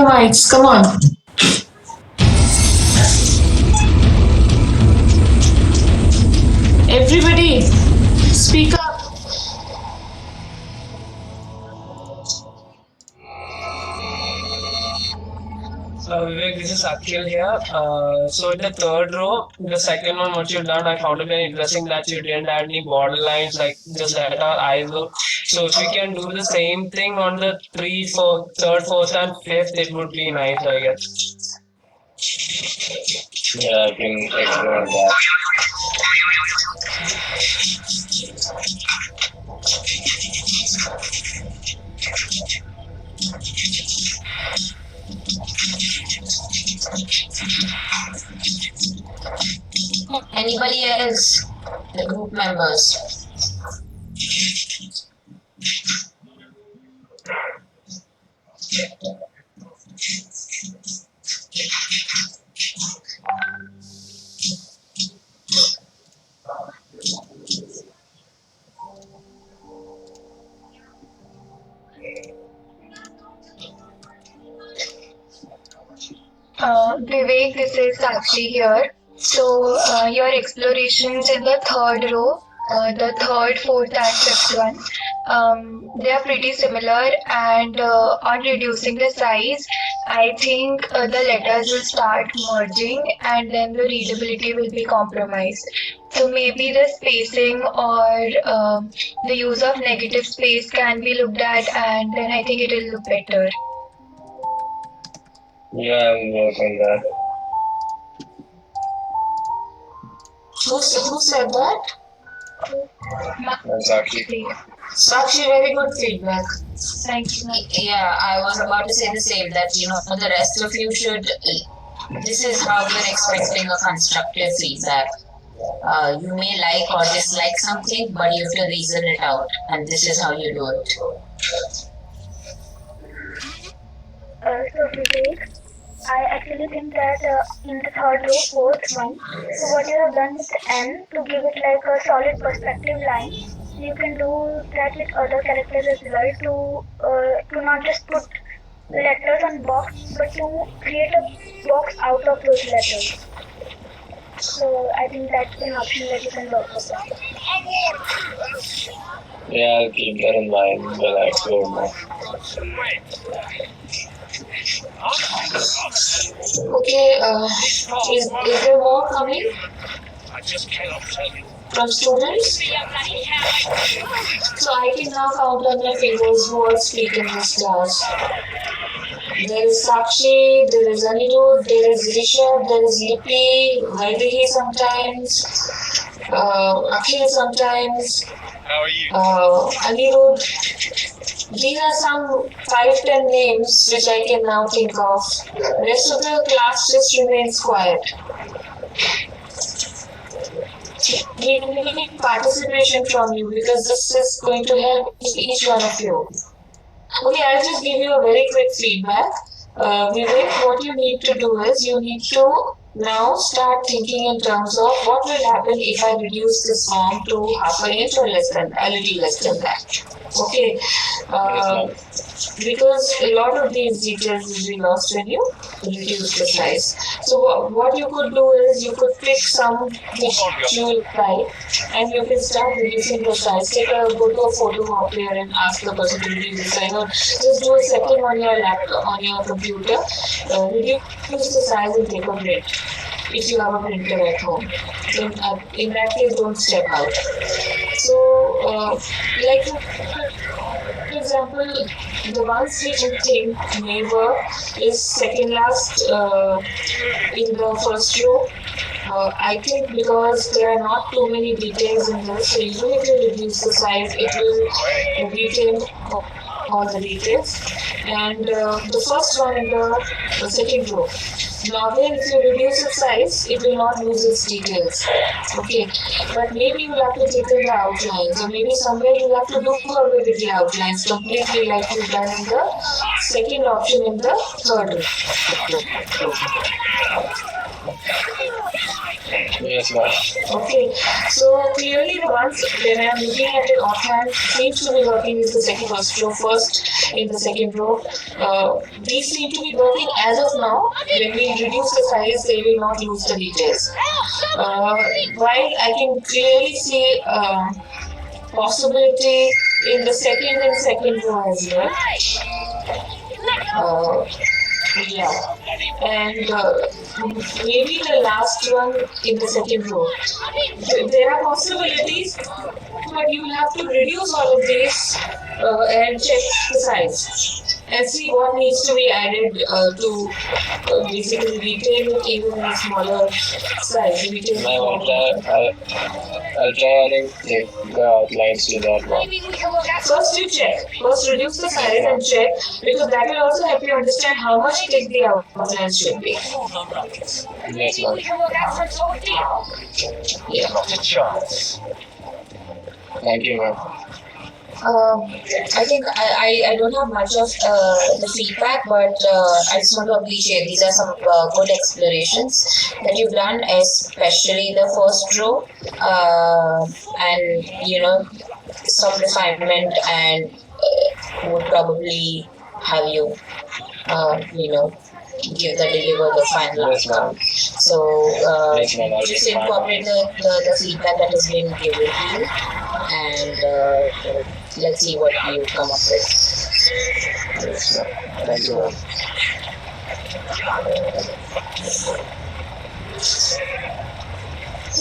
your mics. Come on. Everybody, speak up. Vivek, this is Akhil here. So in the third row, the second one, what you've done, I found it very interesting that you didn't add any borderlines, like just let our eyes look. So if we can do the same thing on the three, four, third, fourth, and fifth, it would be nice, I guess. Yeah, I can explore that. Anybody else? The group members. Vivek, this is Sakshi here. So, your explorations in the third row, the third, fourth, and fifth one, they are pretty similar. And on reducing the size, I think the letters will start merging and then the readability will be compromised. So, maybe the spacing or the use of negative space can be looked at, and then I think it will look better. Yeah, I'm working that. Who said that? That's actually. Sakshi, very good feedback. Thank you. Yeah, I was about to say the same that the rest of you should. This is how we're expecting a constructive feedback. You may like or dislike something, but you have to reason it out, and this is how you do it. So Vivek, I actually think that in the third row, fourth one, so what you have done with N to give it like a solid perspective line, you can do that with other characters as well to not just put letters on box, but to create a box out of those letters. So I think that's an option that you can work with. Yeah, I'll keep that in mind while I explore more. Okay, is there more coming from students? So I can now count on my fingers who all speak in this class. There is Sakshi, there is Anirudh, there is Rishabh, there is Lipi, Vaidehi sometimes, Akhil sometimes, Anirudh. These are some 5-10 names which I can now think of. Rest of the class just remains quiet. We need participation from you because this is going to help each one of you. Okay, I'll just give you a very quick feedback. Vivek, what you need to do is you need to now start thinking in terms of what will happen if I reduce this form to half an inch or a little less than that. Okay, because a lot of these details will be lost when you reduce the size. So what you could do is you could pick some which you like and you can start reducing the size. Go to a photo copier and ask the person to reduce the size, or just do a setting on your laptop, on your computer, reduce the size and take a print if you have a printer at home. In that case, don't step out. So, like for example, the ones which I think may work is second last in the first row. I think because there are not too many details in this, so even if you reduce the size, it will retain all the details. And the first one in the second row. Now again, if you reduce the size, it will not lose its details. Okay, but maybe you have to take in the outlines, or maybe somewhere you have to do away with the outlines completely, like you've done in the second option in the third row. Yes, ma'am. Okay, so clearly the ones when I am looking at it offhand seems to be working is the second first row first in the second row. These seem to be working as of now. When we reduce the size, they will not lose the details. While I can clearly see possibility in the second row as well. Yeah, and maybe the last one in the second row. There are possibilities, but you will have to reduce all of these and check the size and see what needs to be added to basically retain it even in a smaller size. Retain Ma'am, I'll try adding the outlines to that one. First you check. First reduce the size and check because that will also help you understand how much thick the outlines should be. Yes, ma'am. Thank you, ma'am. I think I don't have much of the feedback, but I just want to appreciate these are some good explorations that you've done, especially the first row, and some refinement and would probably have you deliver the final Yes, ma'am. outcome. So Yes, ma'am. I'll just be fine. incorporate the feedback that has been given to you, and let's see what you come up with. Yes, ma'am. Thank you, ma'am.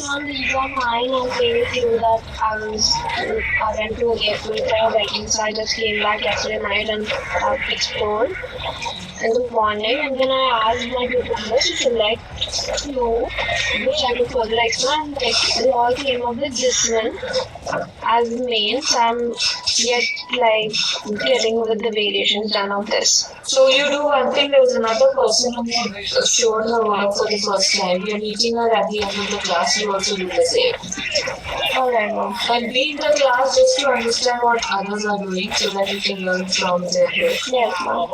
On the ego of mine, I'm saying to you that I went to April for a wedding, so I just came back yesterday night and explored in the morning, and then I asked my tutor to select which I could further explore, and they all came up with this one as the main, so I'm yet getting with the variations done of this. So you do one thing, there was another person who showed her work for the first time. You're meeting her at the end of the class, you also do the same. Alright, ma'am. And be in the class just to understand what others are doing so that you can learn from their work. Yes, ma'am.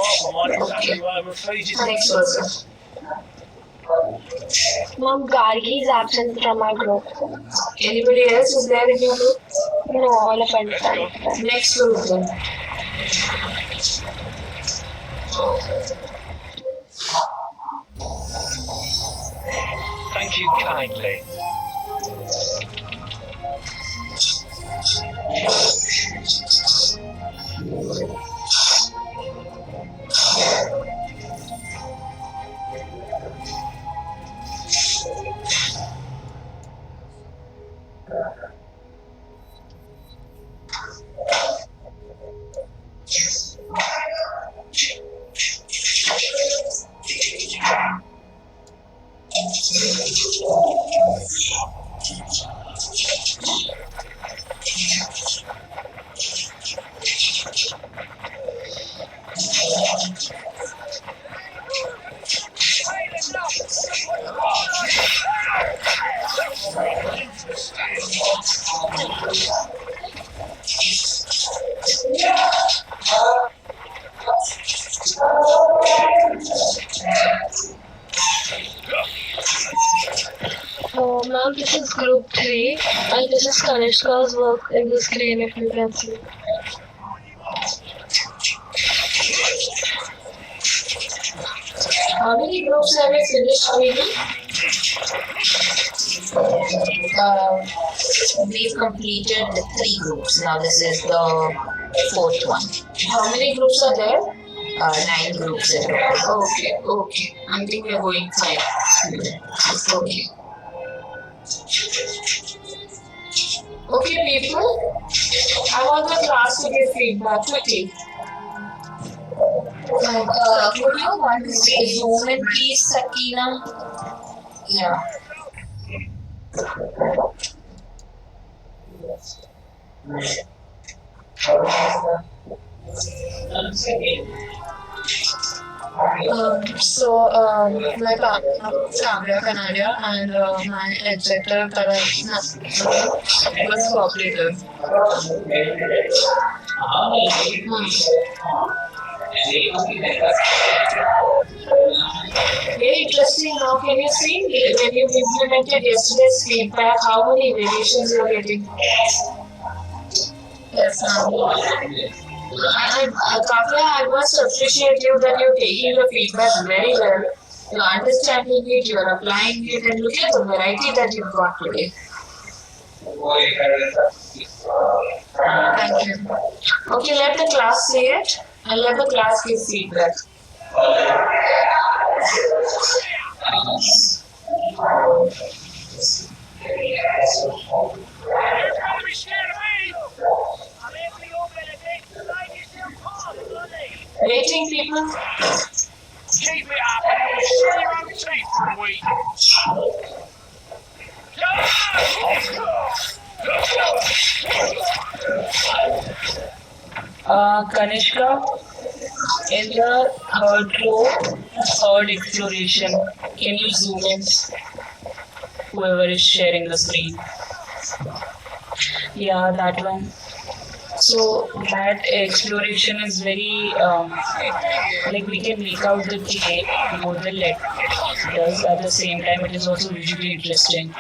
Okay. Next person. Ma'am, Gargi is absent from our group. Anybody else is there in your group? No, all of us. Next group then. Thank you kindly. Ma'am, this is group 3, and this is Kanishka's work in the screen if you can see. How many groups have you finished reading? We've completed 3 groups. Now this is the 4th one. How many groups are there? 9 groups in total. Okay. I think we are going fine. Okay. Okay, people. I want the class to give feedback quickly. Would you want to zoom in, please, Sakina? Yeah. My partner Kavya Kanadia and my adjective was cooperative. Very interesting now. Can you see when you implemented yesterday's feedback, how many variations you're getting? Yes, ma'am. And Kavya, I must appreciate you that you're taking the feedback very well. You're understanding it, you're applying it, and look at the variety that you've got today. Thank you. Okay, let the class see it and let the class give feedback. Rating people? Keep it up and it will share your own teeth for a week. Kanishka, in the third row, third exploration, can you zoom in? Whoever is sharing the screen. Yeah, that one. So that exploration is very like we can make out the K more the letters at the same time. It is also visually interesting.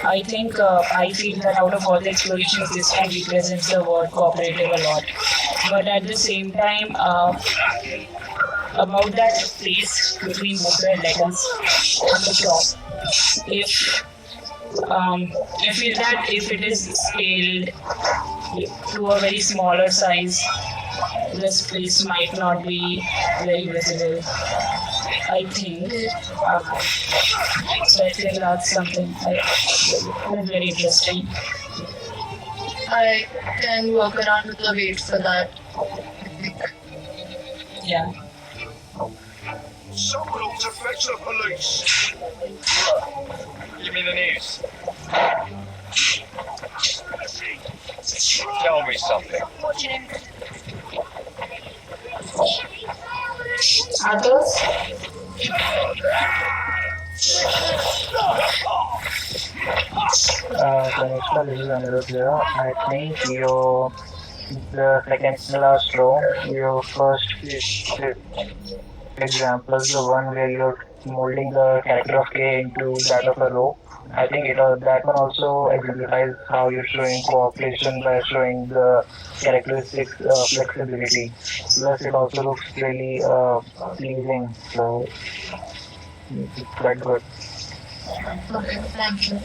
I think I feel that out of all the explorations, this one represents the word cooperative a lot. But at the same time, about that space between both the letters on the top, if I feel that if it is scaled to a very smaller size, the space might not be very visible. I think. So I think that's something that's very interesting. I can work around with the weight for that. Yeah. Someone ought to fetch the police. Give me the news. Tell me something. Others? Kanishka, this is Anirudh here. I think the second to last row, your first example is the one where you're molding the character of K into that of a row. I think that one also exemplifies how you're showing cooperation by showing the characteristics flexibility. Plus, it also looks really pleasing. So it's quite good. Okay, thank you.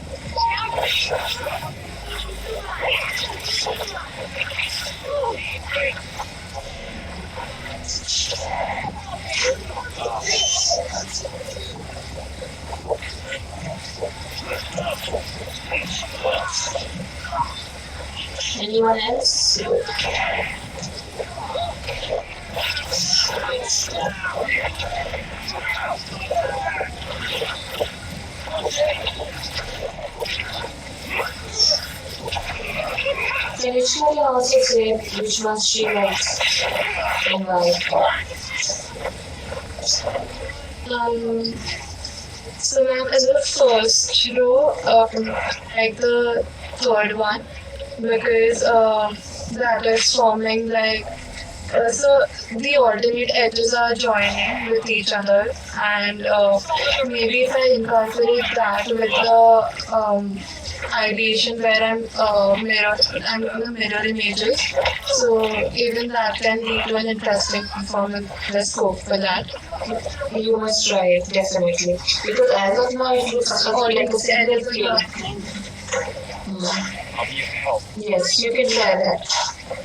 Anyone else? Can Ishmael also say which one she likes and why? So ma'am, in the first row, like the third one, because that is forming like so the alternate edges are joining with each other, and maybe if I incorporate that with the ideation where I'm gonna mirror images, so even that can lead to an interesting performance. The scope for that. You must try it, definitely. Because as of now, it looks like a single film. Yes, you can try that.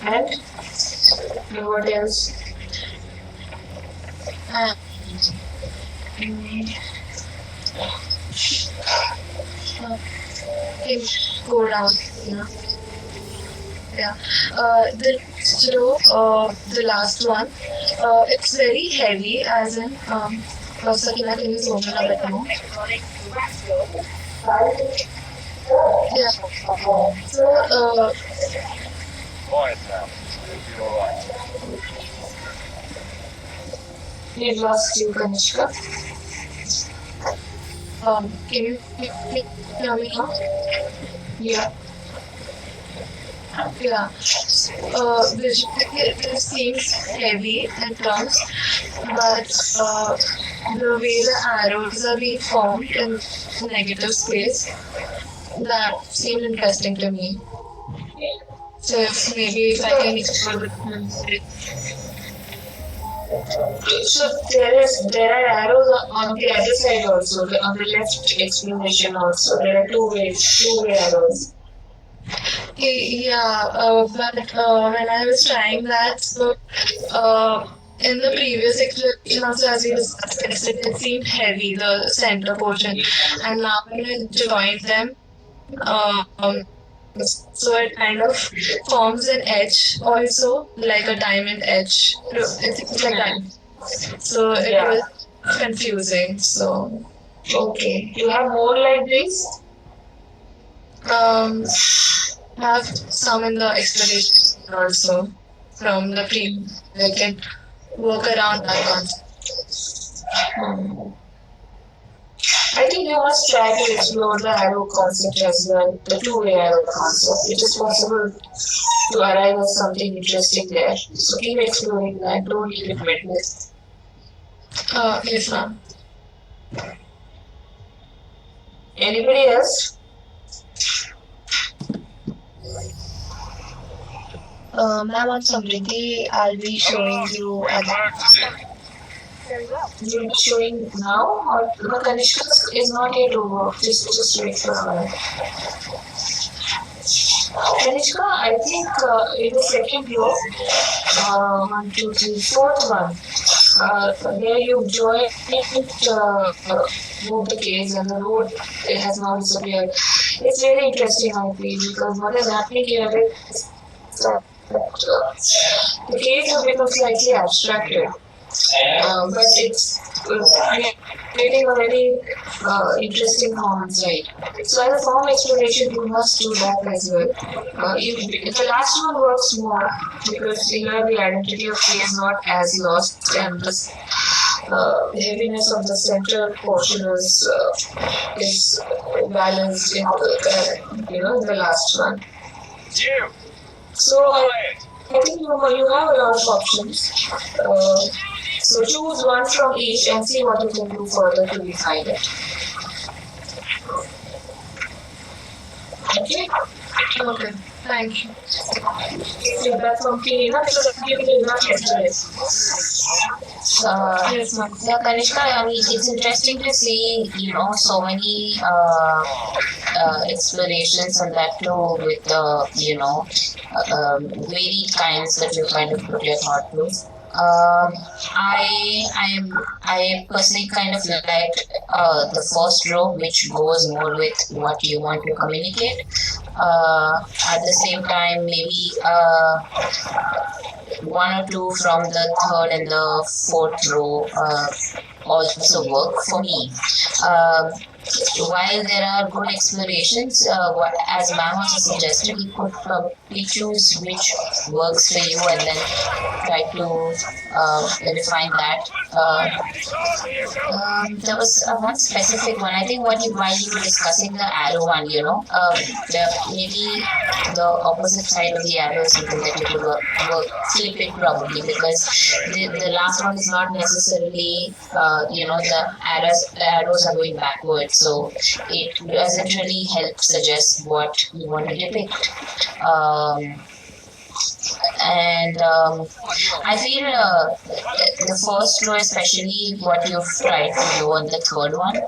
And what else? Okay, go down. Yeah. The row, the last one, it's very heavy, as in, Sakina, can you zoom in a bit more? Yeah. So, Quiet now. You're all right. We lost you, Kanishka. can you hear me now? Yeah. Yeah. Visually, it seems heavy in terms, but the way the arrows are being formed in negative space, that seemed interesting to me. So if I can explore it. So there are arrows on the other side also, on the left explanation also. There are two-way arrows. Yeah, but when I was trying that, so in the previous explanation also, as we discussed, it seemed heavy, the center portion, and now when I joined them, um, so it kind of forms an edge also, like a diamond edge. It's like that. So it was confusing. So Okay. You have more like this? have some in the explanation also from the previous. I can work around that concept. I think you must try to explore the arrow concept as well, the two-way arrow concept. It is possible to arrive at something interesting there. So keep exploring that. Don't leave it midway. Yes, ma'am. Anybody else? Ma'am, on Samriddhi, I'll be showing you You'll be showing now, or the Kanishka is not yet over. Just wait for a while. Kanishka, I think in the second row, 1, 2, 3, fourth one, there you joined, moved the case and the road it has now disappeared. It's really interesting, I feel, because what is happening here is the case has become slightly abstracted. But it's creating a very interesting form inside. So as a form exploration, you must do that as well. The last one works more because here the identity of K is not as lost, and the heaviness of the central portion is balanced in the last one. So I think you have a lot of options. So choose one from each and see what you can do further to refine it. Okay? Okay, thank you. Feedback from Kirina because you did not yesterday. Yes, ma'am. Yeah, Kanishka, I mean, it's interesting to see, so many explorations and that too with varied kinds that you kind of put your thought to. I personally kind of liked the first row, which goes more with what you want to communicate. At the same time, maybe one or two from the third and the fourth row also work for me. While there are good explorations, as ma'am also suggested, you could probably choose which works for you and then try to refine that. There was one specific one. I think while you were discussing the arrow one, maybe the opposite side of the arrow is something that you could flip it probably, because the last one is not necessarily, the arrows are going backwards. So it doesn't really help suggest what you want to depict. I feel the first row, especially what you've tried to do on the third one,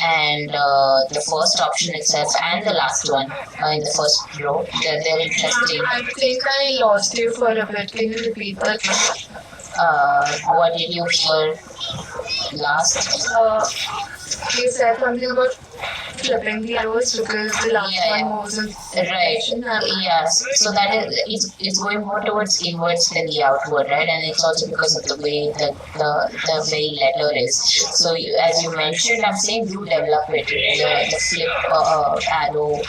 and the first option itself, and the last one in the first row, they're interesting. I think I lost you for a bit. Can you repeat that? What did you hear last? You said something about flipping the arrows because the last one moves in. Right. Yes. So that is it's going more towards inwards than the outward, right? And it's also because of the way the very letter is. So as you mentioned, I'm saying you develop it, the flip arrow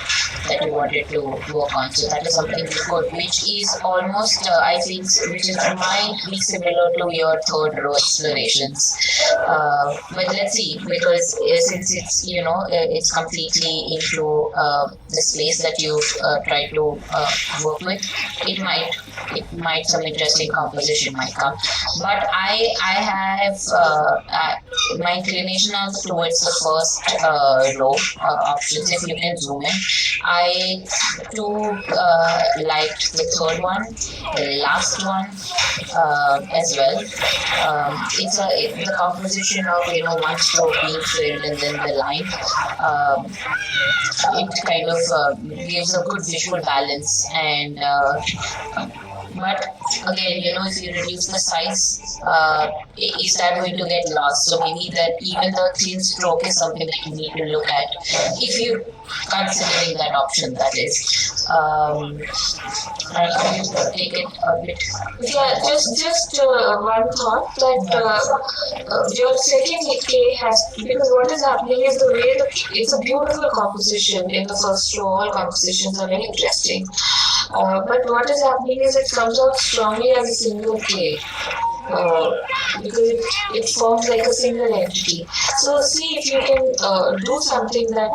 that you wanted to work on. So that is something you could, which is almost I think, which is might be similar to your third row explorations. But let's see, because since it's it's completely into the space that you try to work with, it might some interesting composition might come. But I have my inclination is towards the first row options. If you can zoom in, I too liked the third one, the last one as well. The composition of one stroke being filled and then the line. It kind of gives a good visual balance and. But again, if you reduce the size, is that going to get lost? So maybe that even the thin stroke is something that you need to look at if you're considering that option. That is, I take it a bit. Yeah, just one thought that your second K has, because what is happening is the way it's a beautiful composition in the first row. All compositions are very interesting. But what is happening is it comes out strongly as a single K. Because it forms like a single entity. So see if you can do something that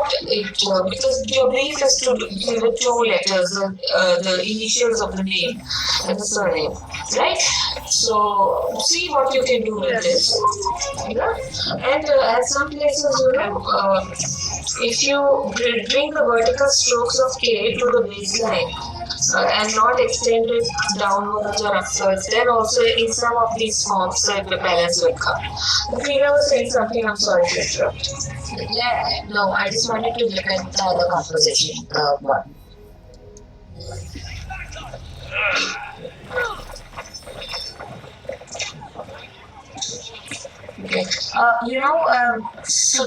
because your brief is to give it 2 letters, the initials of the name and the surname, right? So see what you can do with this. Yeah? And at some places, if you bring the vertical strokes of K to the baseline, and not extend it downwards or upwards, then also in some of these forms the balance will come. If you was saying something, I'm sorry to interrupt. Yeah, no, I just wanted to look at the other composition. One. Okay. So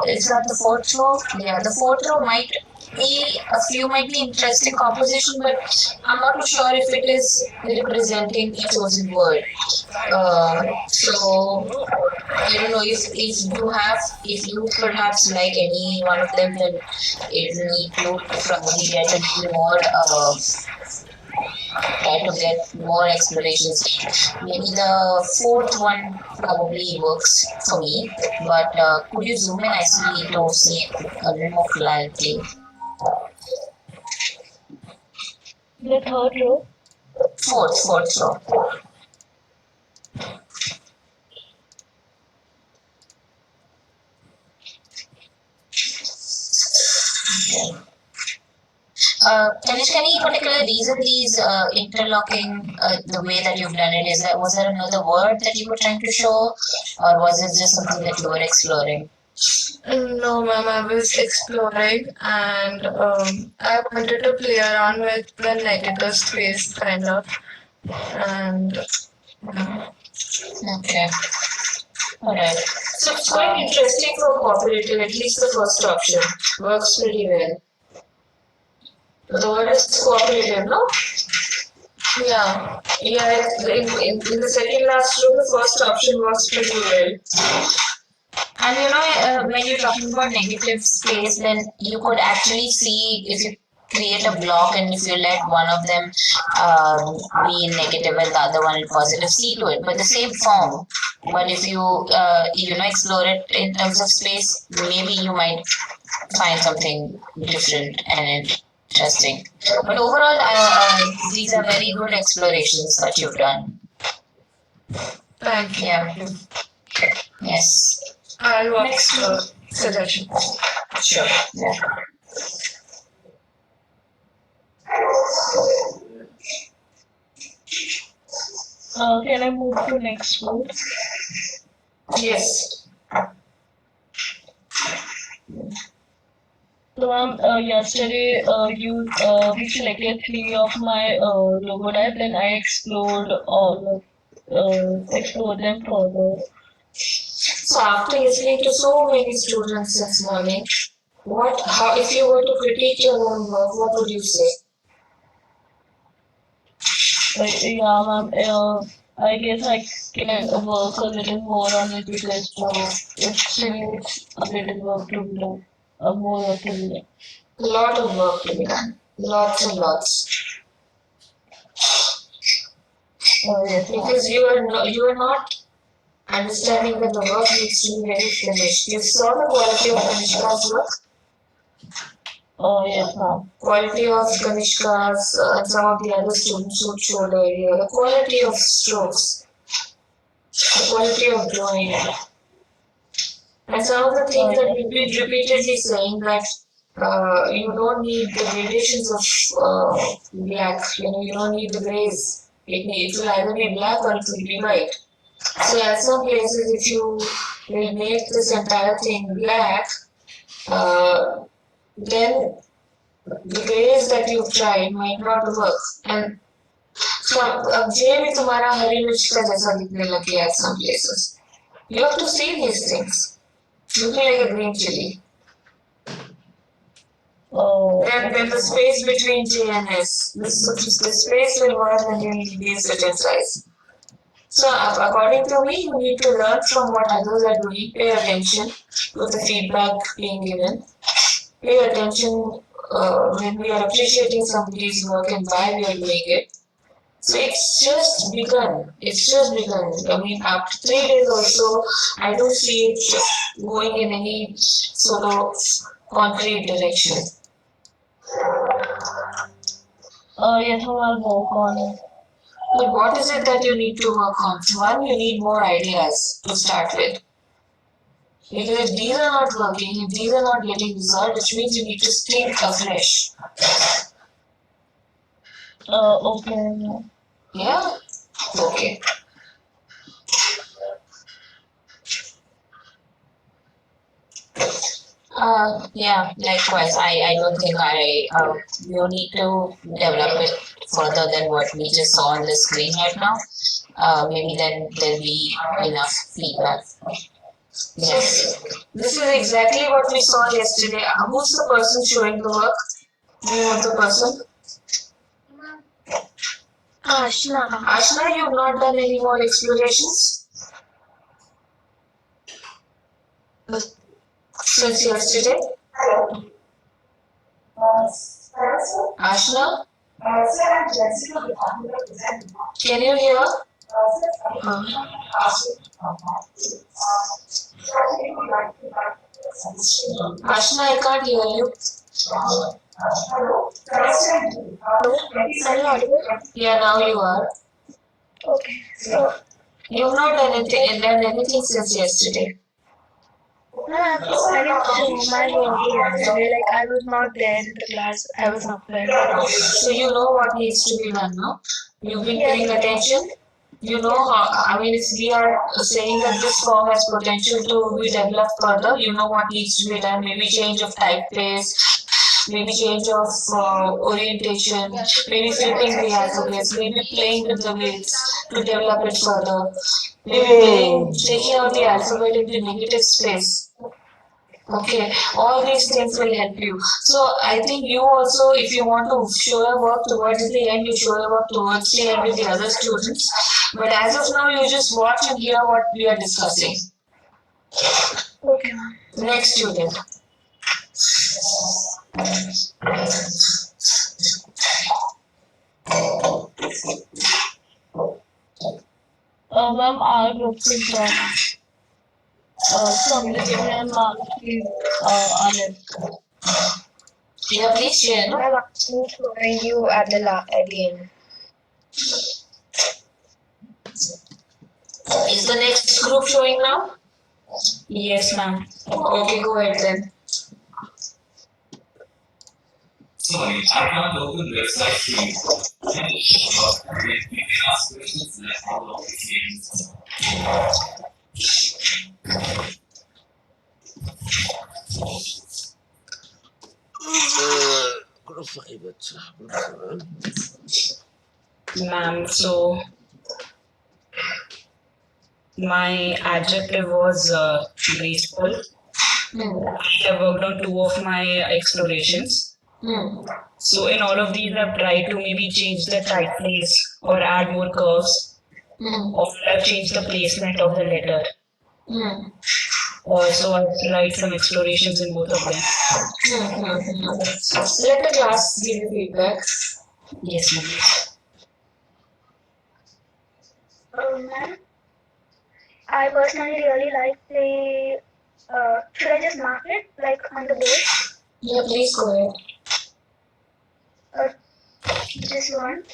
is that the fourth row? Yeah, the fourth row might be interesting composition, but I'm not too sure if it is representing a chosen word. So I don't know if you perhaps like any one of them, then it need to probably get a little more. Try to get more explanations. Maybe the fourth one probably works for me, but could you zoom in actually to see a little more clarity? The third row? Fourth row. Okay. Kanish, any particular reason these interlocking, the way that you've done it, was there another word that you were trying to show, or was it just something that you were exploring? No, ma'am, I was exploring and I wanted to play around with the negative space kind of. And okay. Alright. So it's quite interesting for cooperative, at least the first option. Works pretty well. The word is cooperative, no? Yeah. Yeah, in the second last row, the first option works pretty well. And when you're talking about negative space, then you could actually see if you create a block and if you let one of them be in negative and the other one in positive, see to it, but the same form. But if you explore it in terms of space, maybe you might find something different and interesting. But overall, these are very good explorations that you've done. thank you. Yeah. Yes. I'll watch the suggestion. Sure. Yeah. Can I move to next one? Yes. So yesterday we selected 3 of my logo type, then I explored them further. So after listening to so many students this morning, if you were to critique your own work, what would you say? Yeah, ma'am. I guess I can work a little more on it because it still needs a little work to be done. More work to be done. A lot of work to be done. Lots and lots. Yes, Because you are not understanding that the work needs to be very finished. You saw the quality of Kanishka's work? yes, ma'am. Quality of Kanishka's and some of the other students who showed earlier. The quality of strokes. The quality of drawing. And some of the things that we've been repeatedly saying that you don't need the gradations of black, you don't need the grays. It will either be black or it will be white. So at some places, if you will make this entire thing black, then the grays that you've tried might not work. And so अब ये भी तुम्हारा हरी मिर्च का जैसा दिखने लग गया at some places. You have to see these things. Looking like a green chili. Oh, Then the space between J and S. The space will work when you need these certain size. So according to me, you need to learn from what others are doing. Pay attention to the feedback being given. Pay attention when we are appreciating somebody's work and why we are doing it. So it's just begun. It's just begun. I mean, after 3 days or so, I don't see it going in any sort of concrete direction. yes, I'll work on it. But what is it that you need to work on? One, you need more ideas to start with. Because if these are not working, if these are not getting resolved, which means you need to think afresh. Okay. Yeah? Okay. Yeah, likewise. I don't think you need to develop it further than what we just saw on the screen right now. Maybe then there'll be enough feedback. Yes. This is exactly what we saw yesterday. Who's the person showing the work? Do you know the person? Ashna. Ashna, you've not done any more explorations? Since yesterday? Ashna? Can you hear? Ashna, I can't hear you. Yeah, now you are. Okay, so You've not done anything since yesterday. I didn't show my work yesterday. Like I was not there in the class. I was not there. So you know what needs to be done, no? You've been paying attention. You know how, I mean, if we are saying that this form has potential to be developed further, you know what needs to be done. Maybe change of typeface, maybe change of orientation, maybe flipping the alphabets, maybe playing with the weights to develop it further, maybe taking out the alphabet into negative space. Okay, all these things will help you. So I think you also, if you want to show your work towards the end, you show your work towards the end with the other students. But as of now, you just watch and hear what we are discussing. Okay. Next student. Ma'am, our group is done. Communication and marketing on it. Yeah, please share. No? I'm actually showing you at the end. Is the next group showing now? Yes, ma'am. Okay, go ahead then. Sorry, I can't open the website for you. You can ask questions and I follow up with you. Ma'am, so my adjective was graceful. I have worked on 2 of my explorations. So in all of these, I've tried to maybe change the typeface or add more curves, or I've changed the placement of the letter. So I've tried some explorations in both of them. Let the class give you feedback. Yes, ma'am. Ma'am, I personally really like the. Should I just mark it like on the board? Yeah, please go ahead. This one.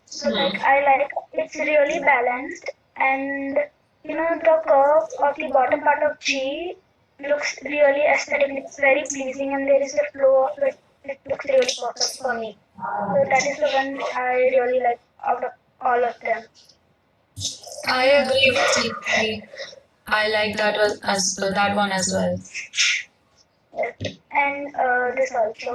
So like I like it's really balanced and the curve of the bottom part of G looks really aesthetic. It's very pleasing, and there is the flow of it. It looks really perfect for me. So that is the one I really like out of all of them. I agree with you. I like that one as well. And this also.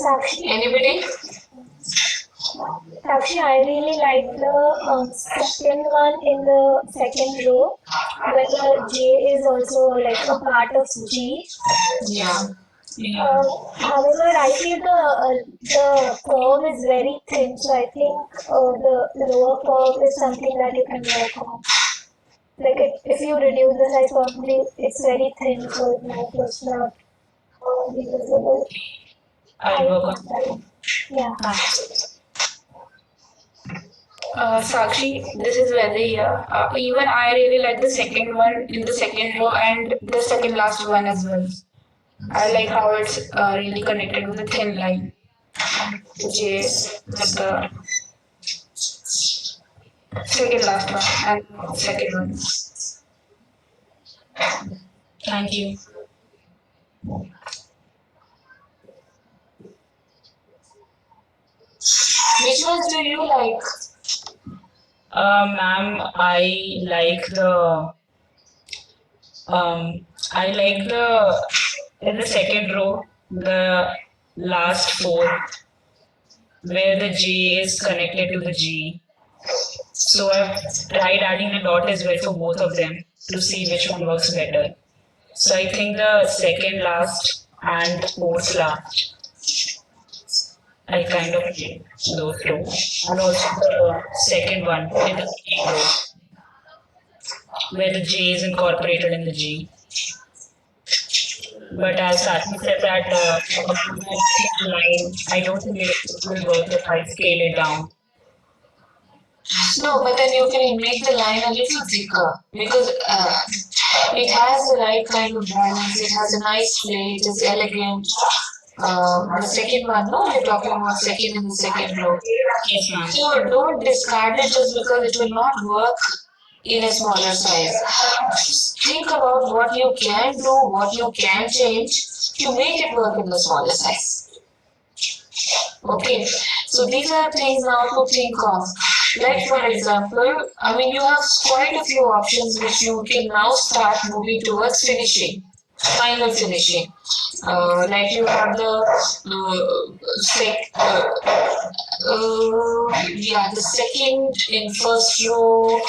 Sakshi, Anybody? Sakshi, I really like the second one in the second row, where the J is also like a part of G. Yeah. However, I feel the curve is very thin, so I think the lower curve is something that you can work on. Like if you reduce the size, probably it's very thin, so it might just not be visible. I'll work on that. Yeah. Sakshi, this is Vedha here. Even I really like the second one in the second row and the second last one as well. I like how it's really connected with the thin line. J, the second last one and second one. Thank you. Which ones do you like? Ma'am, I like the in the second row, the last four, where the J is connected to the G. So I've tried adding a dot as well for both of them to see which one works better. So I think the second last and fourth last, I kind of did those two. And also the second one in the second row, where the J is incorporated in the G. But as Satmi said that line, I don't think it will work if I scale it down. No, but then you can make the line a little thicker because it has the right kind of balance. It has a nice play. It is elegant. The second one, no, you're talking about second in the second row. Yes, ma'am. So don't discard it just because it will not work in a smaller size. Think about what you can do, what you can change to make it work in the smaller size. Okay, so these are things now to think of. Like for example, I mean you have quite a few options which you can now start moving towards finishing, final finishing. Like you have the the second in first row.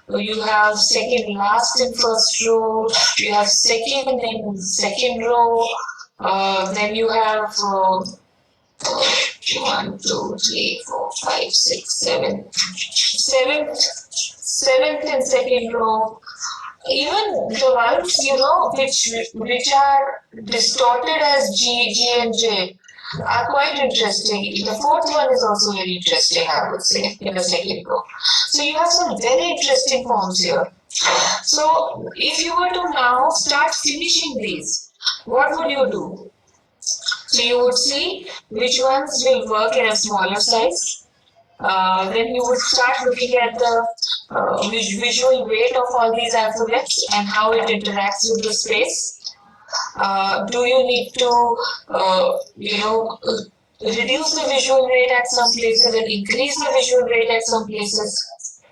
You have second last in first row. You have second in second row. Then you have 1, 2, 3, 4, 5, 6, 7. Seventh and second row. Even the ones which are distorted as G and J are quite interesting. The fourth one is also very interesting, I would say, in the second row. So you have some very interesting forms here. So if you were to now start finishing these, what would you do? So you would see which ones will work in a smaller size. Then you would start looking at the visual weight of all these alphabets and how it interacts with the space. Do you need to, reduce the visual weight at some places and increase the visual weight at some places?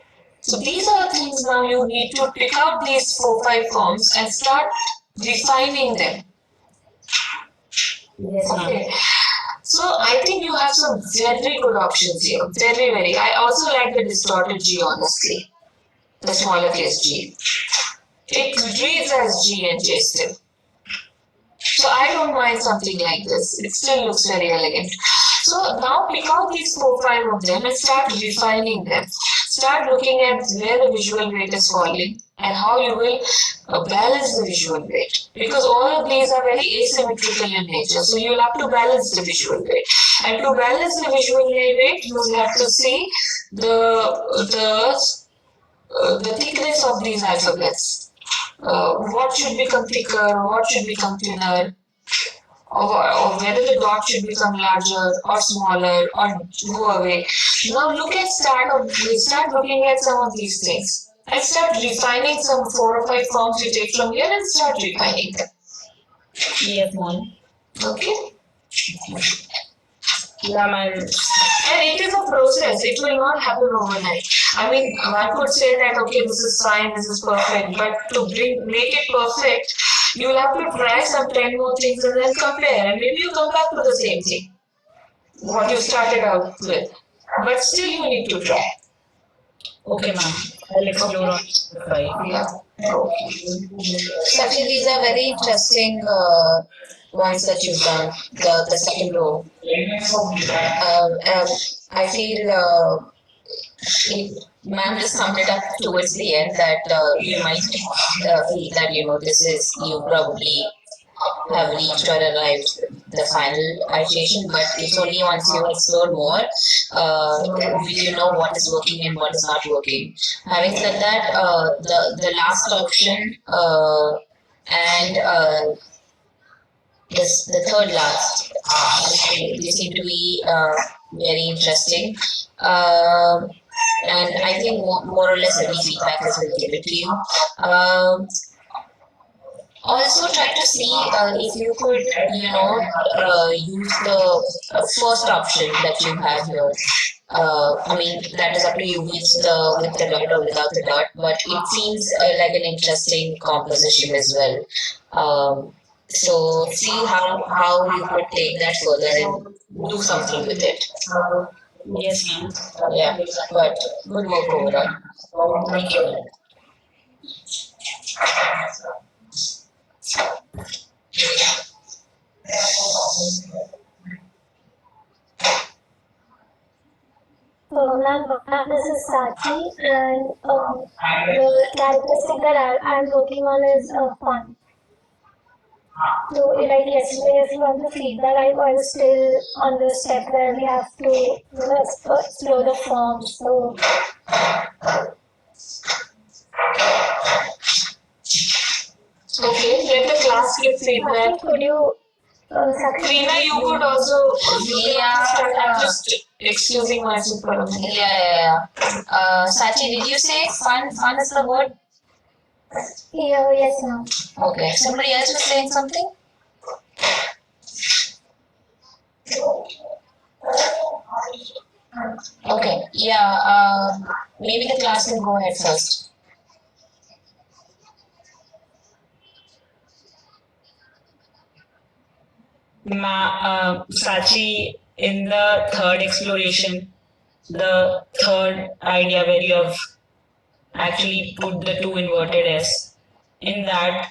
So these are things now you need to pick out these 4-5 forms and start refining them. Yes, ma'am. Okay. So I think you have some very good options here. Very, very. I also like the distorted G, honestly. The smaller case G. It reads as G and J still. So I don't mind something like this. It still looks very elegant. So now pick out these 4-5 of them and start refining them. Start looking at where the visual weight is falling and how you will balance the visual weight. Because all of these are very asymmetrical in nature. So you'll have to balance the visual weight. And to balance the visual weight, you will have to see the thickness of these alphabets. What should become thicker, what should become thinner, or whether the dot should become larger or smaller or go away. Now start looking at some of these things and start refining some 4 or 5 forms you take from here and start refining them. Yes, ma'am. Okay? Yeah, ma'am. And it is a process, it will not happen overnight. I mean, one could say that, okay, this is fine, this is perfect, but to make it perfect, you will have to try some 10 more things and then compare, and maybe you come back to the same thing, what you started out with. But still, you need to try. Okay, ma'am. I'll explore on try. Yeah. So actually, these are very interesting ones that you've done. The second row. I feel ma'am just summed it up towards the end that you might feel that this is you probably have reached or arrived the final iteration, but it's only once you explore more will you know what is working and what is not working. Having said that, the last option and the third last, they seem to be very interesting. And I think more or less every feedback has been given to you. Also try to see if you could, use the first option that you have here. I mean, that is up to you with the dot or without the dot, but it seems like an interesting composition as well. So see how you could take that further and do something with it. Yes, ma'am. Yeah, but good work overall. Thank you. Ma'am, this is Sachi, and the characteristic that I'm working on is fun. So, like yesterday, if you want the feedback, I was still on the step where we have to explore the forms. So, Okay, let the class give feedback. could you, Trina, you could also start. I'm just excusing myself for a minute. Yeah. Sachi, did you say fun? Fun is the word? Yeah, yes, ma'am. Okay. Somebody else was saying something? Okay. Yeah. Maybe the class can go ahead first. Sachi, in the third exploration, the third idea where you have actually put the two inverted S, in that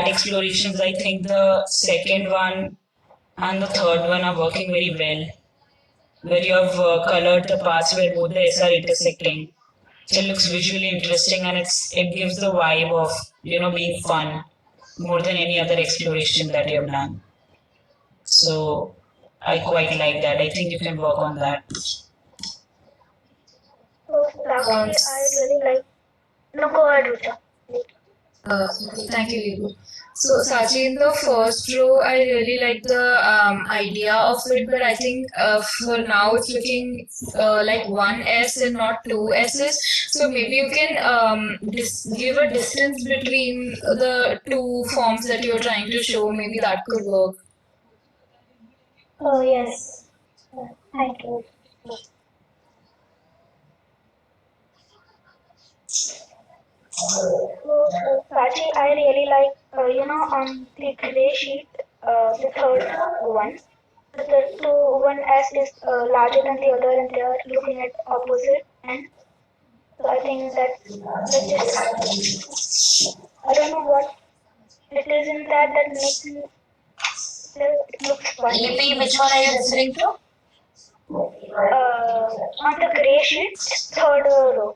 explorations, I think the second one and the third one are working very well, where you have colored the parts where both the S are intersecting. So it looks visually interesting, and it gives the vibe of being fun more than any other exploration that you have done. So I quite like that. I think you can work on that. So, actually, I really like. No, go ahead, Rucha. Thank you, Vibu. So, Sachi, in the first row, I really like the idea of it, but I think for now it's looking like one S and not two S's. So maybe you can give a distance between the two forms that you're trying to show. Maybe that could work. Oh, yes. Thank you. So, Sachi, I really like, on the gray sheet, the third one, the one S is larger than the other and they are looking at opposite end. So I think that just, I don't know what it is in that makes it looks funny. Lippy, which one are you referring to? On the gray sheet, third row.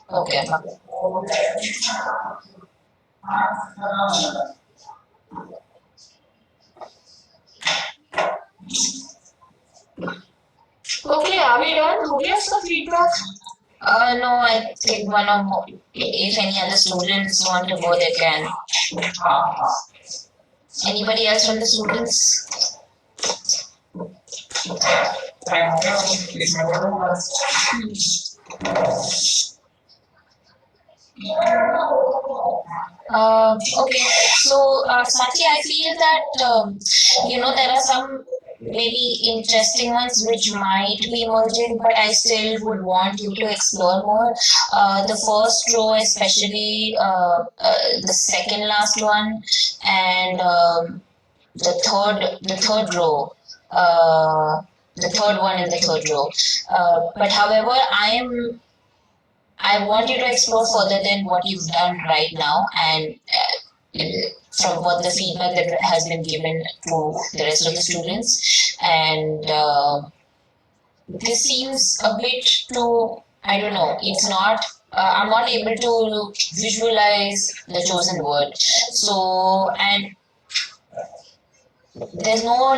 Okay. Okay, are we done? Who gets the feedback? No, I think one or more. If any other students want to go, they can. Anybody else from the students? Okay, so Sachi, I feel that there are some maybe interesting ones which might be emerging, but I still would want you to explore more. The first row, especially the second last one, and the third row. The third one in the third row. But however, I want you to explore further than what you've done right now, and from what the feedback that has been given to the rest of the students. And this seems a bit too, I don't know, it's not, I'm not able to visualize the chosen word. So, and there's no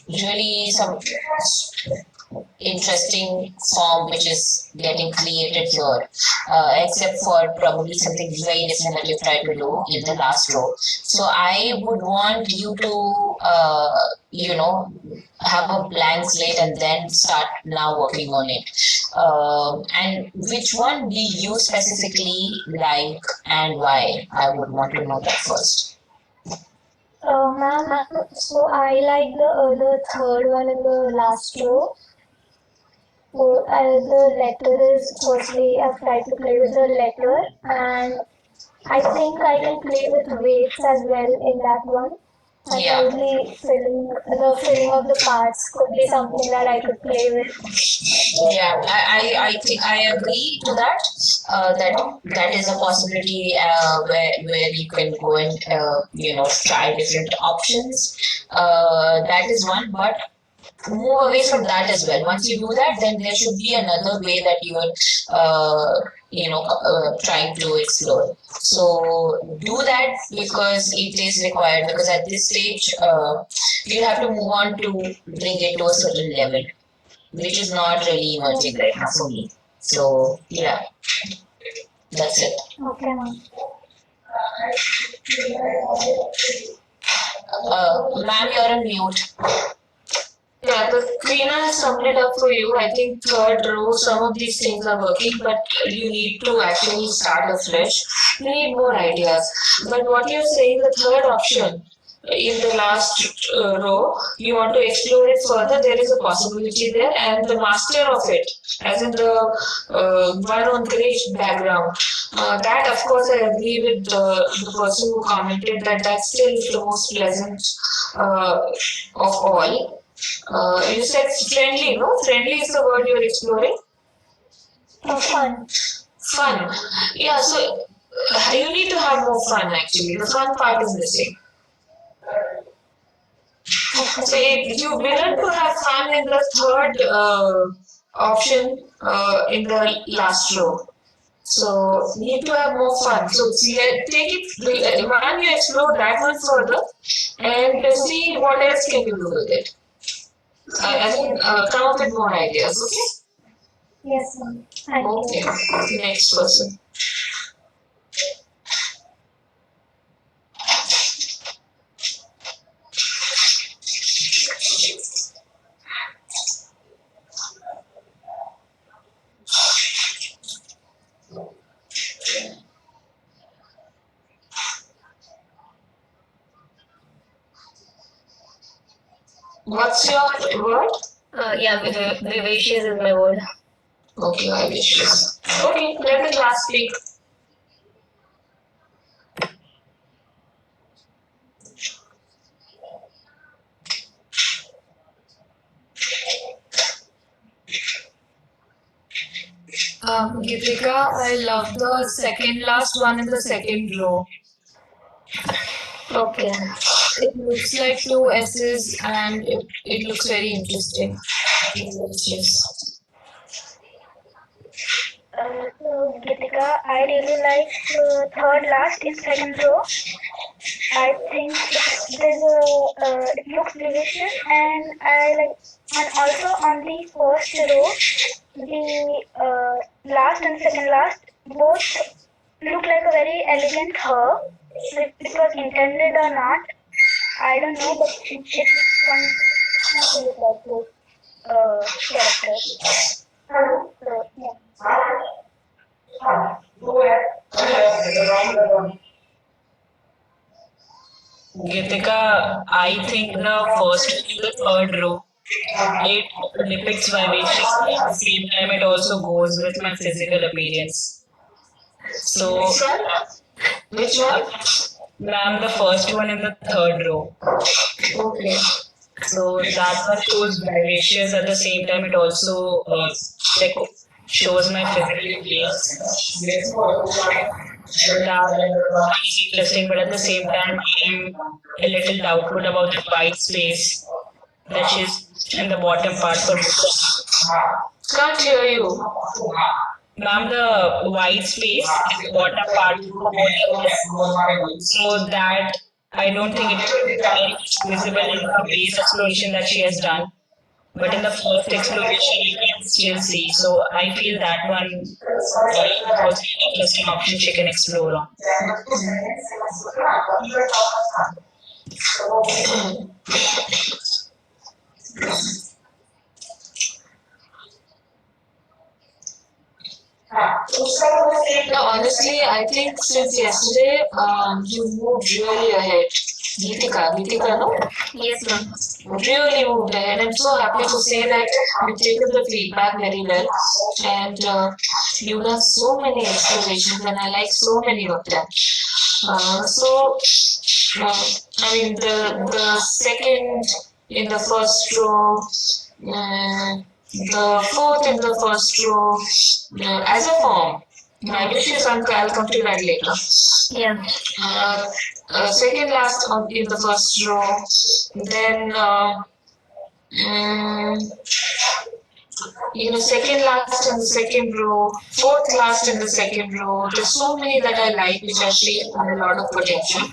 really some interesting form which is getting created here, except for probably something very different that you tried to do in the last row. So I would want you to, have a blank slate and then start now working on it. And which one do you specifically like and why? I would want to know that first. Ma'am, so I like the third one in the last row. So the letter is firstly I've tried to play with the letter, and I think I can play with weights as well in that one. And probably filling of the parts could be something that I could play with. Yeah, I think I agree to that. That is a possibility where you can go and try different options. That is one, but move away from that as well. Once you do that, then there should be another way that you are trying to explore. So do that because it is required, because at this stage you have to move on to bring it to a certain level, which is not really emerging right now for me. So yeah, that's it. Okay, ma'am. Ma'am, you're on mute. Yeah, the cleaner has summed it up for you. I think third row, some of these things are working, but you need to actually start afresh. You need more ideas. But what you're saying, the third option in the last row, you want to explore it further, there is a possibility there, and the master of it, as in the one on gray background, that of course I agree with the person who commented that that's still the most pleasant of all. You said friendly, no? Friendly is the word you're exploring? Fun. Fun. Yeah, so you need to have more fun actually. The fun part is missing. So you willing to have fun in the third option in the last row. So need to have more fun. So take it, when you explore that one further and see what else can you do with it. Come up with more ideas, okay? Yes, ma'am. Thank you. Okay, next person. What's your word? Vivacious is my word. Okay, vivacious. Okay, let the class speak. Gitika, I love the second last one in the second row. Okay. It looks like two S's and it looks very interesting. Yes. So, Gitika, I really like the third last in second row. I think it looks delicious, and I And also on the first row, the last and second last both look like a very elegant herb. If it was intended or not, I don't know, but it's one to look like those characters. So, yeah. Gitika, I think the first and the third row, it depicts vivacious, at the same time it also goes with my physical appearance. So, Which one? ma'am, the first one in the third row. Okay. So that one shows vivacious, at the same time it also like shows my physical appearance. That is interesting, but at the same time I'm a little doubtful about the white space that is in the bottom part for me. Can't hear you. Ma'am, the white space in the bottom part of the body, so that I don't think it is very visible in the base exploration that she has done. But in the first exploration, you can still see. So I feel that one is also an interesting option she can explore on. No, honestly, I think since yesterday, you moved really ahead. Geetika, no? Yes, ma'am. Really moved ahead. I'm so happy to say that you've taken the feedback very well, and you've done so many explorations, and I like so many of them. I mean, the second in the first row, the fourth in the first row, as a form. I wish you some. I'll come to that later. Yeah. Second last in the first row, then second last in the second row, fourth last in the second row. There's so many that I like, which I feel have a lot of potential.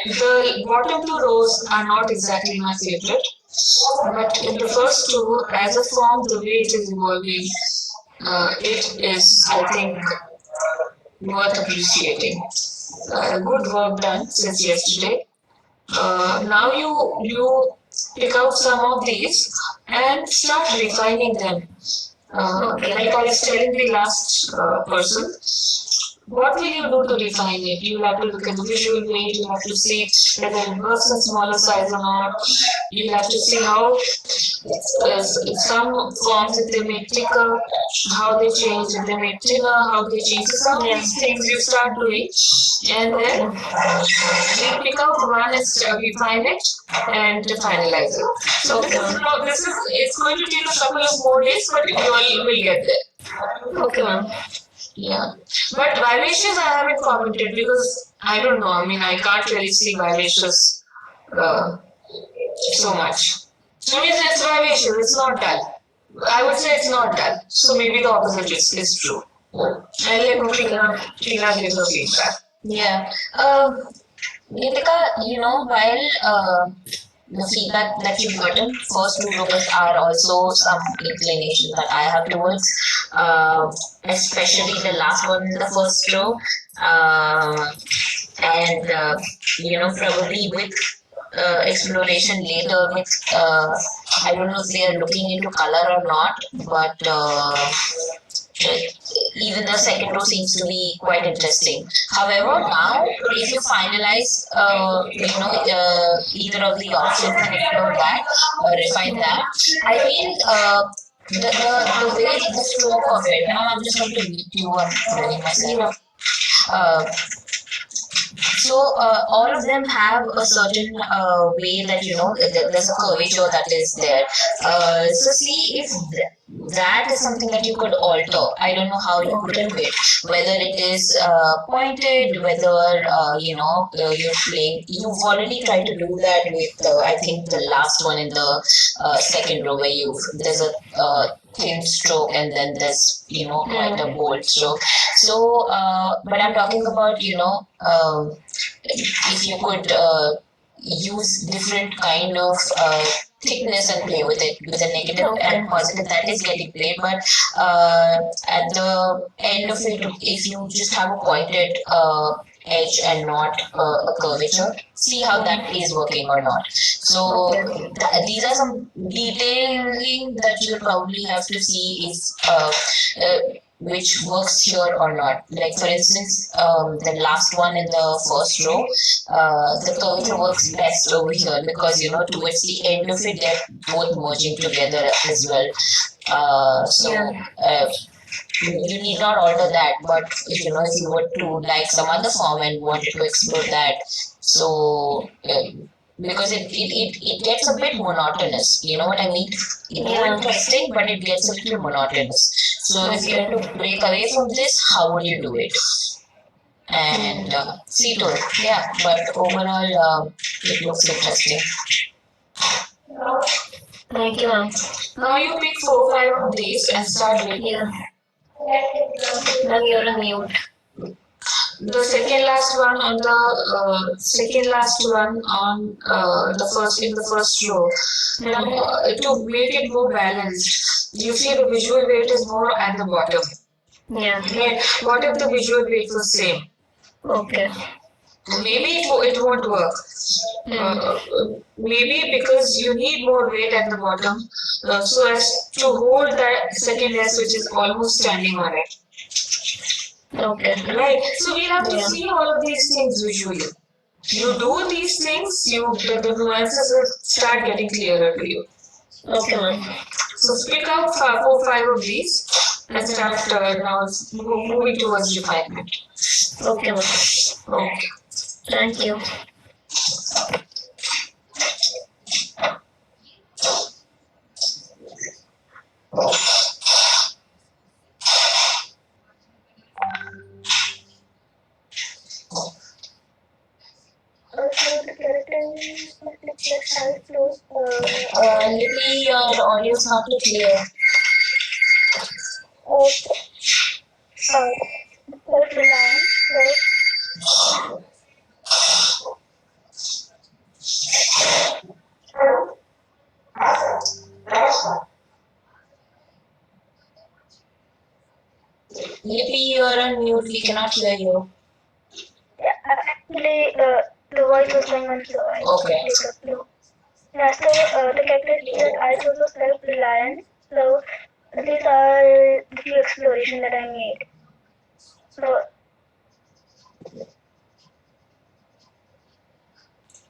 The bottom two rows are not exactly my favorite, but in the first two, as a form, the way it is evolving, it is, I think, worth appreciating. Good work done since yesterday. Now you pick out some of these and start refining them. Like I was telling the last person, what will you do to refine it? You'll have to look at the visual weight, you'll have to see whether it works in smaller size or not. You'll have to see how some forms, if they make thicker, how they change, if they make thinner, how they change. So some of these things you start doing, and then you pick out one and refine it and finalize it. So it's going to take a couple of more days, but you will get there. Okay, ma'am. Yeah, but vivacious I haven't commented because I don't know. I mean, I can't really see vivacious so much. So means it's vivacious. It's not dull. I would say it's not dull. So maybe the opposite is true. And let me Tina give the feedback. Yeah. Geetika, while the feedback that you've gotten, first two rows are also some inclination that I have towards, especially the last one in the first row. And probably with exploration later with, I don't know if they are looking into color or not, but even the second row seems to be quite interesting. However, now if you finalize, either of the options and explore that or refine that, I feel the way the stroke of it. Now I'm just going to meet you on doing myself. So all of them have a certain way that there's a curvature that is there. So see if that is something that you could alter. I don't know how you could do it. Whether it is pointed, whether you're playing. You've already tried to do that with I think the last one in the second row where there's a thin stroke and then there's quite a bold stroke. So but I'm talking about if you could use different kind of thickness and play with it, with the negative and positive that is getting played. But at the end of it, if you just have a pointed edge and not a curvature, see how that is working or not. So these are some detailing that you'll probably have to see is which works here or not. Like for instance, the last one in the first row, the curvature works best over here because towards the end of it they're both merging together as well. You need not alter that, but if you were to like some other form and wanted to explore that, so because it gets a bit monotonous, you know what I mean? It's interesting, but it gets a little monotonous. So if you had to break away from this, how would you do it? And see to it, yeah. But overall, it looks interesting. Thank you, ma'am. Now you pick 4-5 of these and start with Ma'am, you're on mute. the second last one on the second last one on the first row. Now to make it more balanced, you see the visual weight is more at the bottom. Okay. What if the visual weight was same? Okay. Maybe it won't work. Maybe because you need more weight at the bottom so as to hold that second S which is almost standing on it. Okay. Right. So we'll have to see all of these things visually. You do these things, the nuances will start getting clearer to you. Okay, ma'am. So pick out 4-5 of these and start now moving towards refinement. Okay, ma'am. Okay. Thank you. Maybe your audio is not too clear. Maybe you're on mute, we cannot hear you. Actually, the voice was going on slow. Okay. Yeah, so the characteristics that I chose was self-reliant. So these are the few exploration that I made. So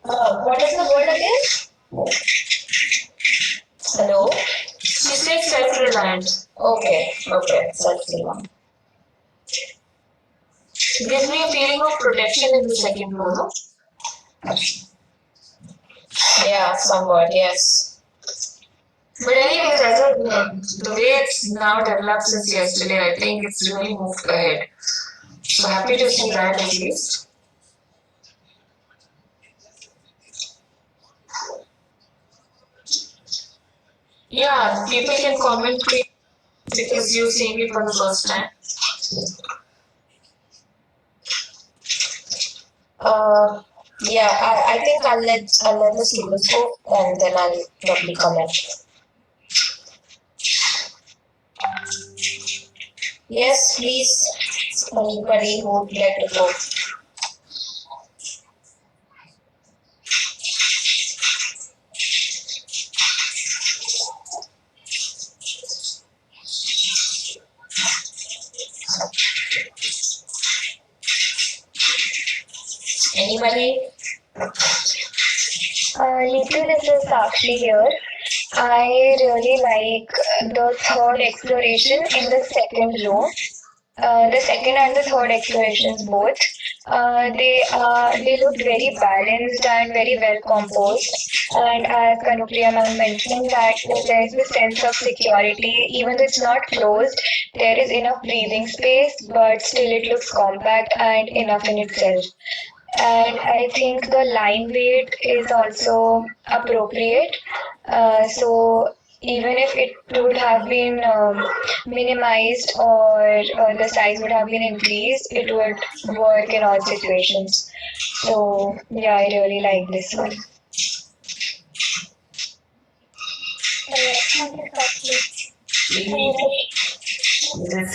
What is the word again? Hello? She said self-reliant. Okay, self-reliant. Gives me a feeling of protection in the second row, no? Yeah, somewhat, yes. But anyways, the way it's now developed since yesterday, I think it's really moved ahead. So happy to see that at least. Yeah, people can comment because you're seeing it for the first time. Yeah, I think I'll let the students go and then I'll probably comment. Yes, please. Anybody who would like to go. Anybody? Neetu, this is Sakshi here. I really like the third exploration in the second row. The second and the third explorations both. They looked very balanced and very well composed. And as Kanupriya ma'am mentioned that there is a sense of security, even though it's not closed, there is enough breathing space, but still it looks compact and enough in itself. And I think the line weight is also appropriate. So even if it would have been minimized or the size would have been increased, it would work in all situations. So yeah, I really like this one. This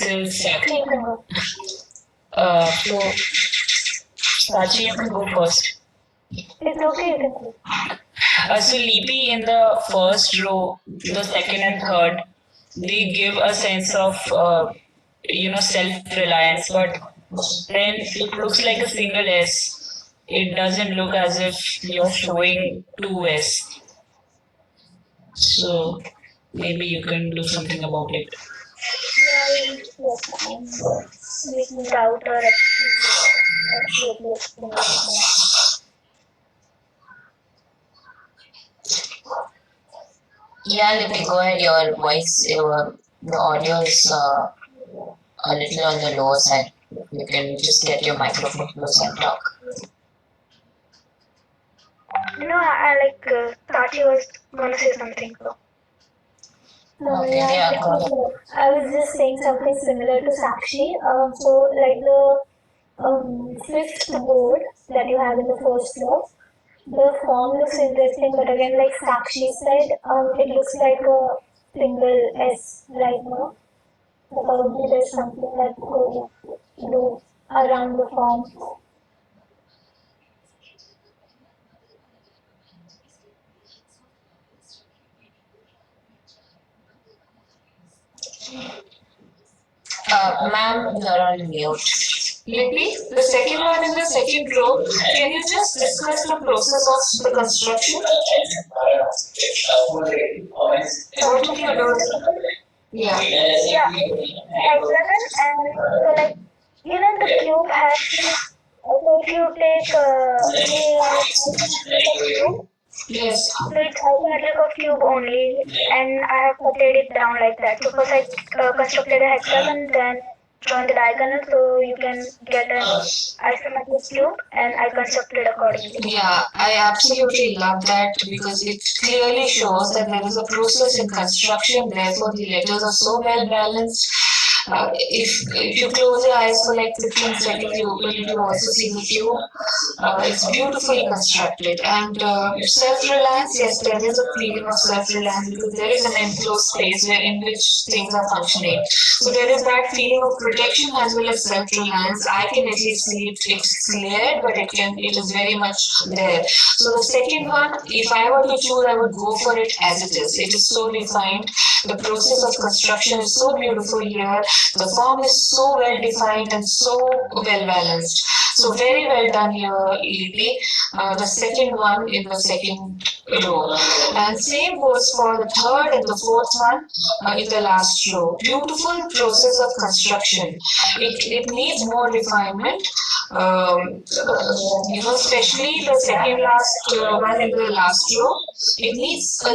is You can go. so Sachi, you can go first. It's okay, you can go. So Lipi in the first row, the second and third, they give a sense of self-reliance, but then it looks like a single S. It doesn't look as if you're showing two S. So maybe you can do something about it. Making out or Yeah, Lipi, go ahead. Your voice, your audio is a little on the lower side. You can just get your microphone close and talk. Tati was gonna say something. Okay, yeah, go ahead. I was just saying something similar to Sakshi. So like the fifth board that you have in the first floor, the form looks interesting, but again, like Sakshi said, it looks like a single S right now. So probably there's something that could do around the form. Ma'am, you're on mute. Lipi, the second one in the second row, can you just discuss the process of the construction? What do you do? Yeah. Yeah, hexagon, and so like the cube has. So if you take Yes. so it's isometric of cube only, and I have copied it down like that. So first I constructed a hexagon, then joined the diagonal, so you can get an isometric cube, and I constructed accordingly. Yeah, I absolutely love that because it clearly shows that there is a process in construction, therefore the letters are so well balanced. If you close your eyes for like 15 seconds, you will also see the cube. It's beautifully constructed. And self-reliance, yes, there is a feeling of self-reliance because there is an enclosed space in which things are functioning. So there is that feeling of protection as well as self-reliance. I can at least see it. It's clear, but it is very much there. So the second one, if I were to choose, I would go for it as it is. It is so refined. The process of construction is so beautiful here. The form is so well defined and so well balanced. So very well done here, Lipi. The second one in the second row. And same goes for the third and the fourth one in the last row. Beautiful process of construction. It needs more refinement. Especially the second last one in the last row. It needs a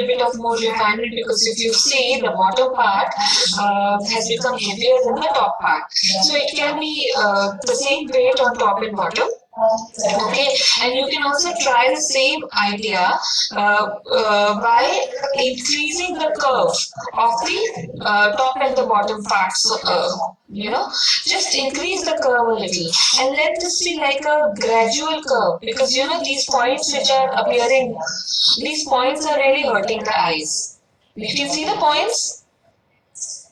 bit of more refinement because if you see the bottom part has become heavier than the top part. So it can be the same weight on top and bottom. Okay, and you can also try the same idea by increasing the curve of the top and the bottom parts. Just increase the curve a little and let this be like a gradual curve because these points which are appearing, these points are really hurting the eyes. You can see the points? This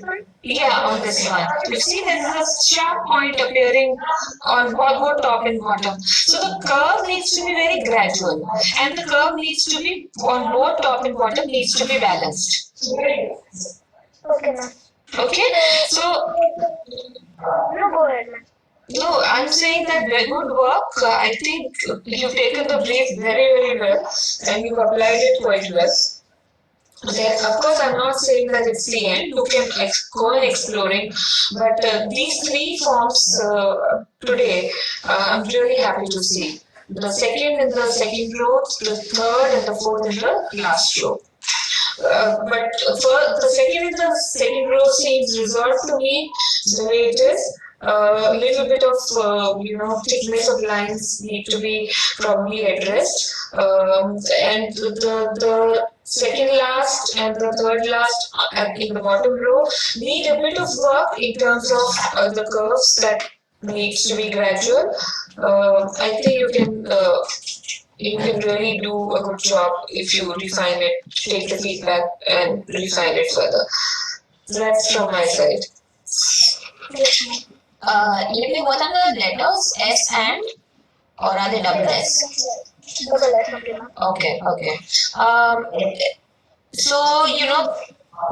one? Yeah, on this one. You see there is a sharp point appearing on both top and bottom. So the curve needs to be very gradual and the curve needs to be on both top and bottom needs to be balanced. Okay, ma'am. Okay, so No, go ahead, ma'am. no, I'm saying that very good work. I think you've taken the brief very, very well and you've applied it quite well. Then, of course, I'm not saying that it's the end. You can go on exploring. But these three forms today, I'm really happy to see. The second in the second row, the third and the fourth in the last row. But for the second in the second row seems resolved to me the way it is. A little bit of thickness of lines need to be probably addressed, and the second last and the third last in the bottom row need a bit of work in terms of the curves that needs to be gradual. I think you can you can really do a good job if you refine it, take the feedback and refine it further. So that's from my side. Lippy, what are the letters S and, or are they double S? Double S only, ma'am. Okay, okay. So,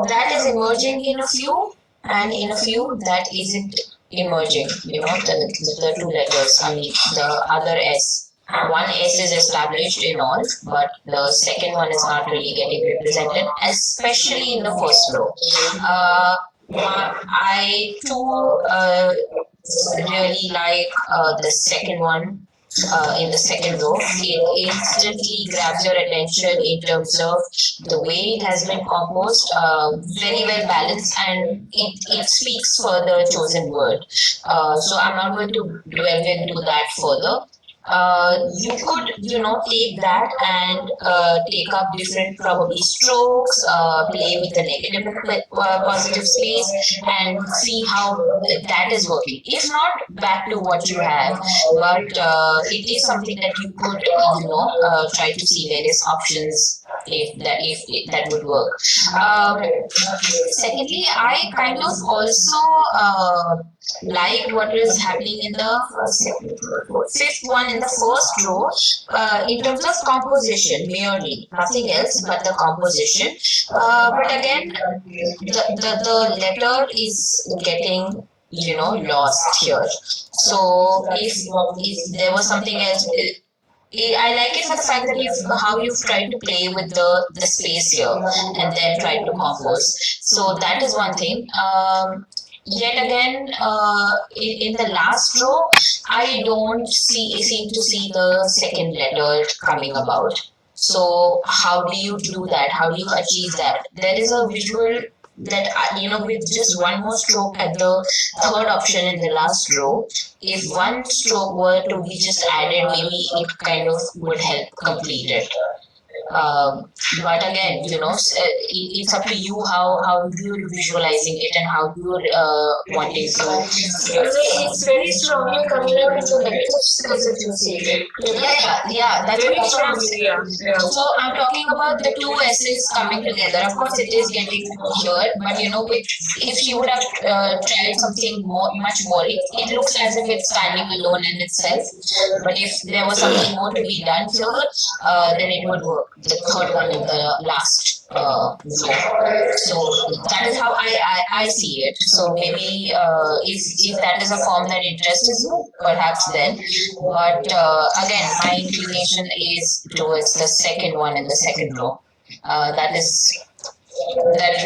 that is emerging in a few, and in a few that isn't emerging, the two letters, I mean, the other S. One S is established in all, but the second one is not really getting represented, especially in the first row. I too really like the second one in the second row. It instantly grabs your attention in terms of the way it has been composed, very well balanced, and it speaks for the chosen word. So I'm not going to dwell into that further. You could, take that and take up different probably strokes, play with the negative and positive space, and see how that is working. If not, back to what you have, but it is something that you could, try to see various options if that would work. Secondly, I kind of also like what is happening in the fifth one in the first row in terms of composition merely, nothing else but the composition. But again, the letter is getting lost here. So if there was something else. I like it for the fact that how you've tried to play with the space here and then tried to compose. So that is one thing. Yet again, in the last row, I don't seem to see the second letter coming about. So how do you do that? How do you achieve that? There is a visual that with just one more stroke at the third option in the last row, if one stroke were to be just added, maybe it kind of would help complete it. But again, it's up to you how you're visualizing it and how you're wanting to. It's very strongly coming out in the negatives as if you see it. Yeah, that's Very what I'm strongly, yeah. So I'm talking about the two S's coming together. Of course, it is getting here, but if you would have tried something much more, it looks as if it's standing alone in itself. But if there was something more to be done here, then it would work. The third one in the last row. So that is how I see it. So maybe if that is a form that interests you, perhaps then. But again, my inclination is towards the second one in the second row. That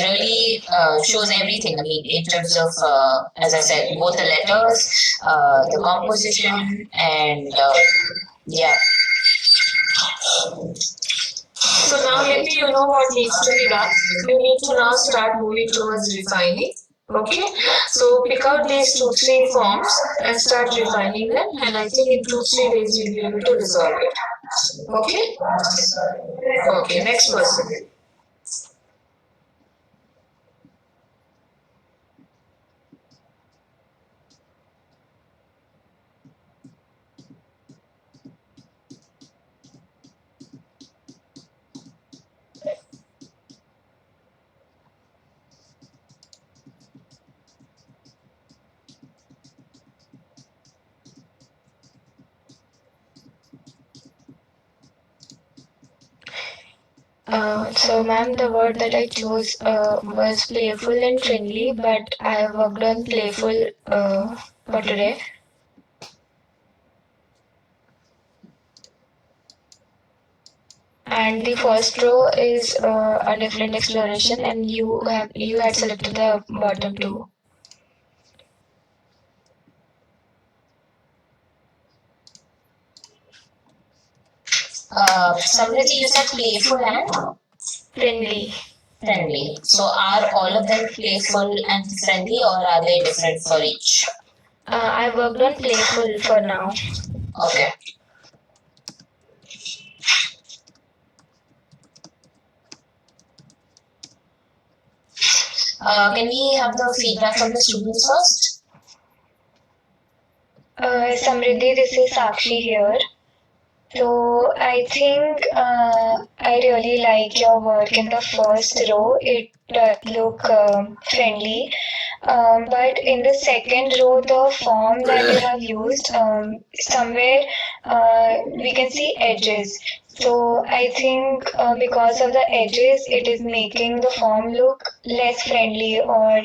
really shows everything. I mean, in terms of, as I said, both the letters, the composition, and yeah. So now maybe you know what needs to be done. You need to now start moving towards refining. Okay, so pick out these 2-3 forms and start refining them, and I think in 2-3 days you'll be able to resolve it. Okay? Okay, next person. So ma'am, the word that I chose was playful and friendly, but I worked on playful for today. And the first row is a different exploration, and you had selected the bottom two. Samriti, you said playful and Friendly. friendly. So are all of them playful and friendly, or are they different for each? I worked on playful for now. Okay. Can we have the feedback from the students first? Samriddhi, this is Sakshi here. So I think I really like your work in the first row. It does look friendly. But in the second row, the form that you have used, somewhere we can see edges. So I think because of the edges, it is making the form look less friendly, or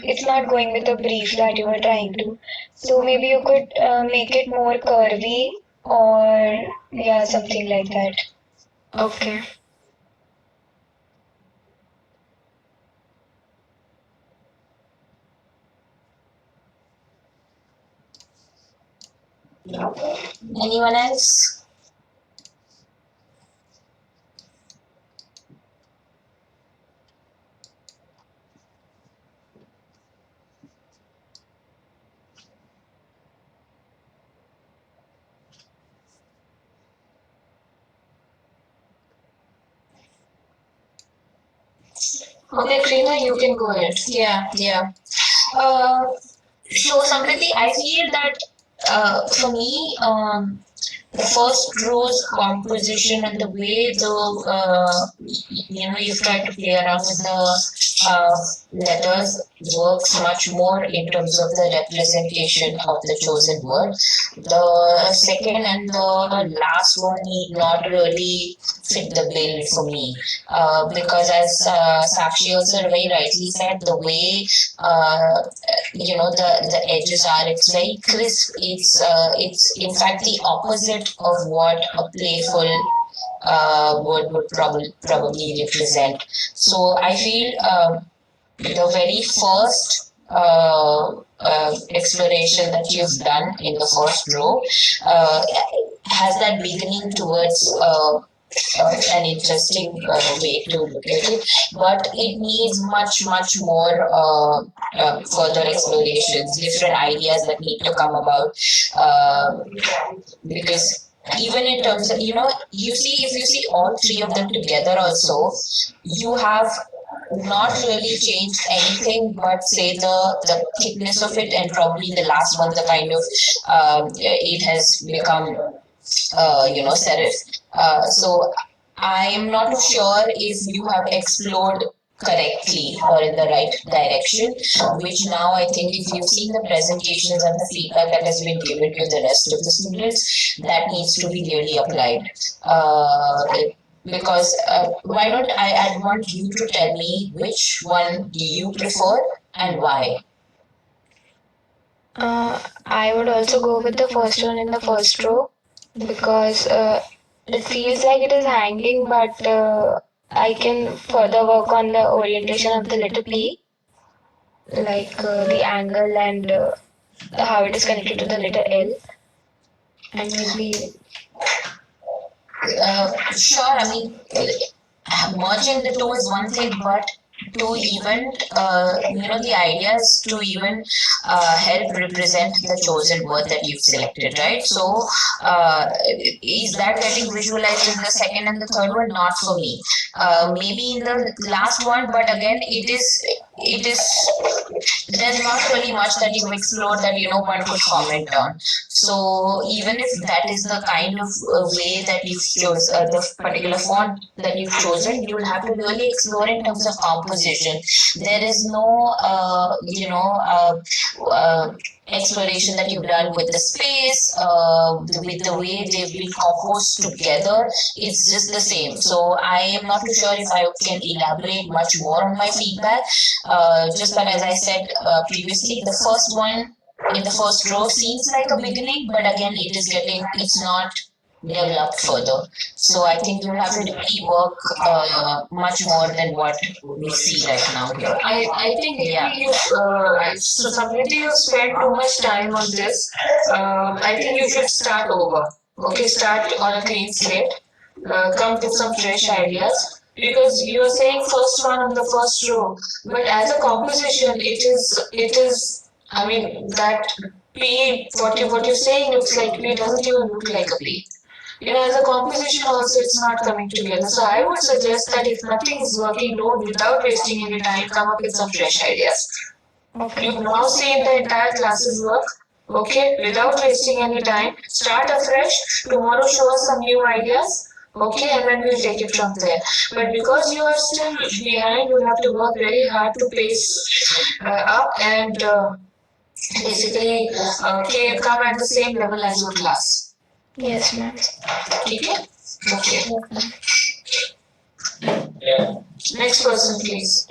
it's not going with the brief that you were trying to. So maybe you could make it more curvy, or yeah, something like that. Okay. Anyone else? Okay, Krina, you can go ahead. Yeah. So Samriti, I feel that for me, the first row's composition and the way you've tried to play around with the letters works much more in terms of the representation of the chosen word. The second and the last one need not really fit the bill for me, because as Sakshi also very rightly said, the way the edges are, it's very crisp. It's in fact the opposite of what a playful word would probably represent. So I feel the very first exploration that you've done in the first row has that beginning towards an interesting way to look at it, but it needs much more further explorations, different ideas that need to come about, because even in terms of, you see, if you see all three of them together also, you have not really changed anything but say the thickness of it, and probably the last one, the kind of it has become serif. So I am not too sure if you have explored correctly or in the right direction, which now I think if you've seen the presentations and the feedback that has been given to the rest of the students, that needs to be really applied. Because why don't I want you to tell me which one do you prefer and why? I would also go with the first one in the first row, because it feels like it is hanging, but I can further work on the orientation of the letter P, like the angle and how it is connected to the letter L, and maybe. Sure, I mean, merging the two is one thing, but to even, the idea is to even help represent the chosen word that you've selected, right? So, is that getting visualized in the second and the third one? Not for me. Maybe in the last one, but again, it is, there's not really much that you've explored that, one could comment on. So, even if that is the kind of way that you've chosen, the particular font that you've chosen, you'll have to really explore in terms of composition. There is no, exploration that you've done with the space, with the way they've been composed together. It's just the same. So I am not too sure if I can elaborate much more on my feedback. Just like as I said previously, the first one in the first row seems like a beginning, but again, it's not developed further. So I think you have to really work much more than what we see right now here. I think so Samriti, you spent too much time on this. I think you should start over. Okay, start on a clean slate. Come with some fresh ideas. Because you're saying first one on the first row, but as a composition, it is. I mean that P, what you're saying looks like P doesn't even look like a P. As a composition also it's not coming together. So I would suggest that if nothing is working, don't, without wasting any time, come up with some fresh ideas. Okay. You've now seen the entire classes work. Okay, without wasting any time, start afresh. Tomorrow show us some new ideas. Okay, and then we'll take it from there. But because you are still behind, you have to work very hard to pace up and basically come at the same level as your class. Yes, ma'am. Okay? Okay. Next person, please.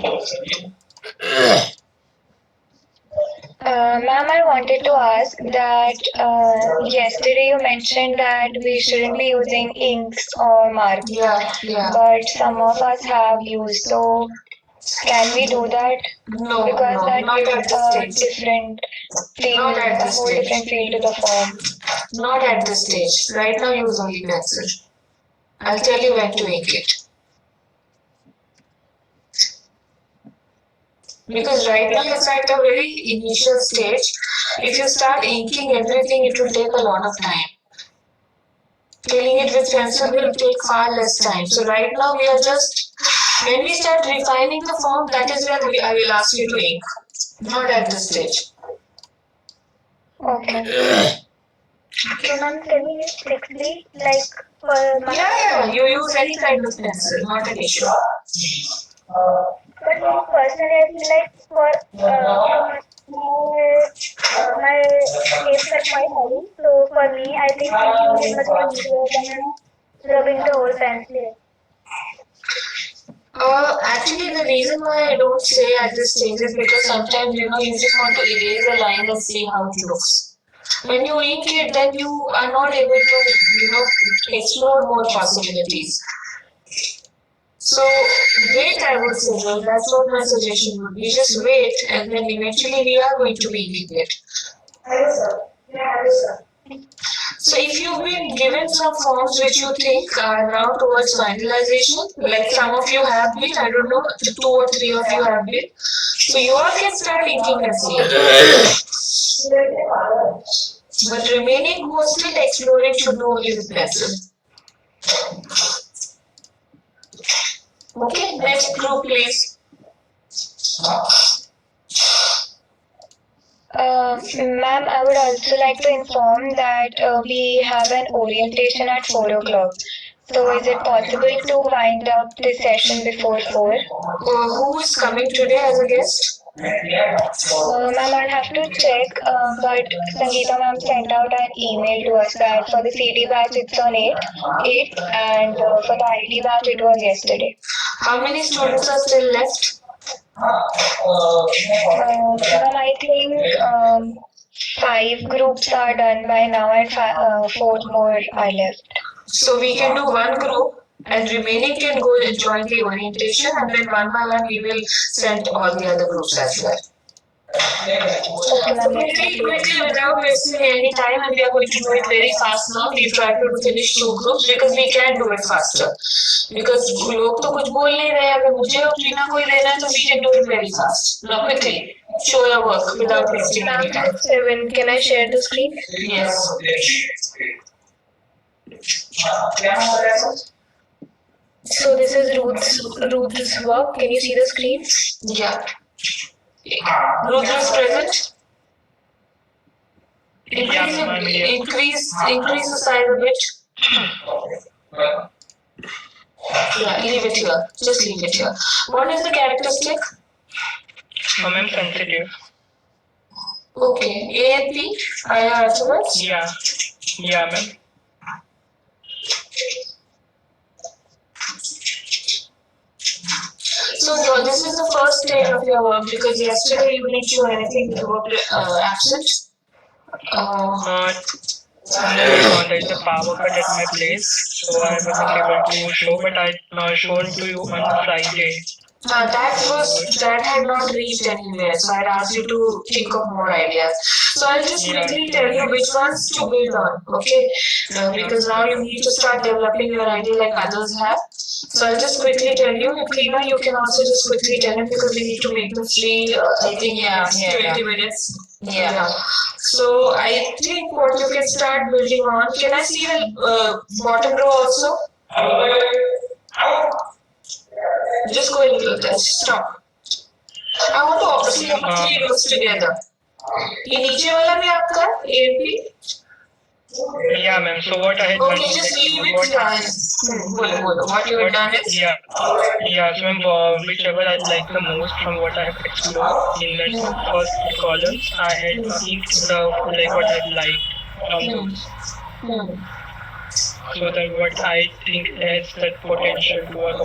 Ma'am, I wanted to ask that yesterday you mentioned that we shouldn't be using inks or markers, Yeah. but some of us have used. So, can we do that? No, Because that not at gives this a stage. different feel, Not at a this whole stage. different feel to the form. Not at this stage. Right now, use only pencil. I'll tell you when to ink it. Because right now it's at a very initial stage. If you start inking everything, it will take a lot of time. Filling it with pencil will take far less time. So right now we are just, when we start refining the form, that is when I will ask you to ink. Not at this stage. Okay. So ma'am, can you just explain like for my Yeah, you use any kind of pencil, not an issue. But me personally, I feel like for my shapes are quite heavy. So for me, I think it must be easier than rubbing the whole pencil. Actually, the reason why I don't say at this stage is because sometimes you just want to erase a line and see how it looks. When you ink it, then you are not able to explore more possibilities. So wait, I would suggest. That's what my suggestion would be. Just wait, and then eventually we are going to be inking it. So if you've been given some forms which you think are now towards finalization, like some of you have been, I don't know, 2 or 3 of you have been, so you all can start inking and see. But remaining who are still exploring should do only with pencil. Okay, next group please. Ma'am, I would also like to inform that we have an orientation at 4 o'clock. So is it possible to wind up this session before 4? Who is coming today as a guest? Ma'am, I'll have to check, but Sangeeta ma'am sent out an email to us that for the CD batch it's on 8, and for the IT batch it was yesterday. How many students are still left? Ma'am, I think 5 groups are done by now and 4 more are left. So we can do one group and remaining can go and join the orientation, and then one by one we will send all the other groups as well. So quickly, without wasting any time, and we are going to do it very fast now. We try to finish 2 groups because we can do it faster. Because लोग तो कुछ बोल नहीं रहे, अगर मुझे और टीना को ही देना है तो we can do it very fast. Now quickly, show your work without wasting any time. 7, can I share the screen? Yes. So this is Ruth's work. Can you see the screen? Yeah. Ruth is present. Increase the size a bit. Yeah, leave it here. Just leave it here. What is the characteristic? I'm sensitive. Okay. A and P are your attributes? Yeah, ma'am. So this is the first stage of your work because yesterday you didn't show anything you were absent. There's a power cut at my place, so I wasn't able to show, but I shown to you on Friday. That had not reached anywhere, so I'd asked you to think of more ideas. So I'll just quickly tell you which ones to build on, okay? Because now you need to start developing your idea like others have. So I'll just quickly tell you. Tina, you can also just quickly tell him because we need to make the free, I think, 20 minutes. Yeah. So I think what you can start building on. Can I see the bottom row also? Just go and do this. Stop. I want to see 3 rows together. ये नीचे वाला भी आपका ANP? Yeah, ma'am. So what I had done Okay, is just like, leave it behind. What you had done is? yeah, so ma'am, whichever I like the most from what I have explored in that first columns, I had inked the like what I liked from those. So that what I think has that potential to work.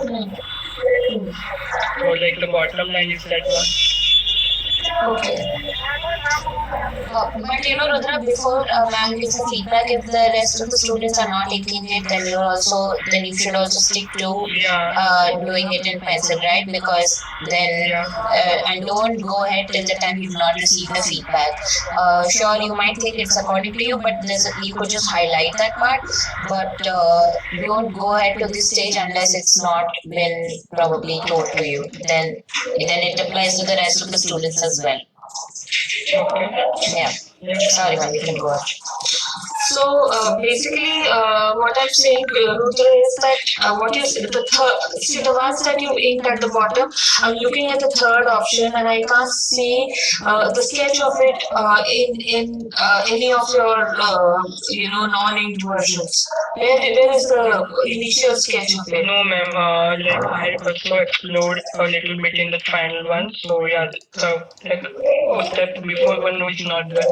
So like the bottom line is that one. Okay. But you know, Rudra, before ma'am gives a feedback, if the rest of the students are not taking it, then you should also stick to doing it in pencil, right? Because then and don't go ahead till the time you've not received the feedback. Sure, you might think it's according to you, but you could just highlight that part. But don't go ahead to this stage unless it's not been probably told to you. Then it applies to the rest of the students as well. Yeah. Sorry, ma'am, you can go on. So basically, what I'm saying, Rudra, is that what is the ones that you inked at the bottom. I'm looking at the third option, and I can't see the sketch of it in any of your non-inked versions. Where is the initial sketch of it? No, ma'am. Like I had also explored a little bit in the final one. So yeah, the step before one is not there.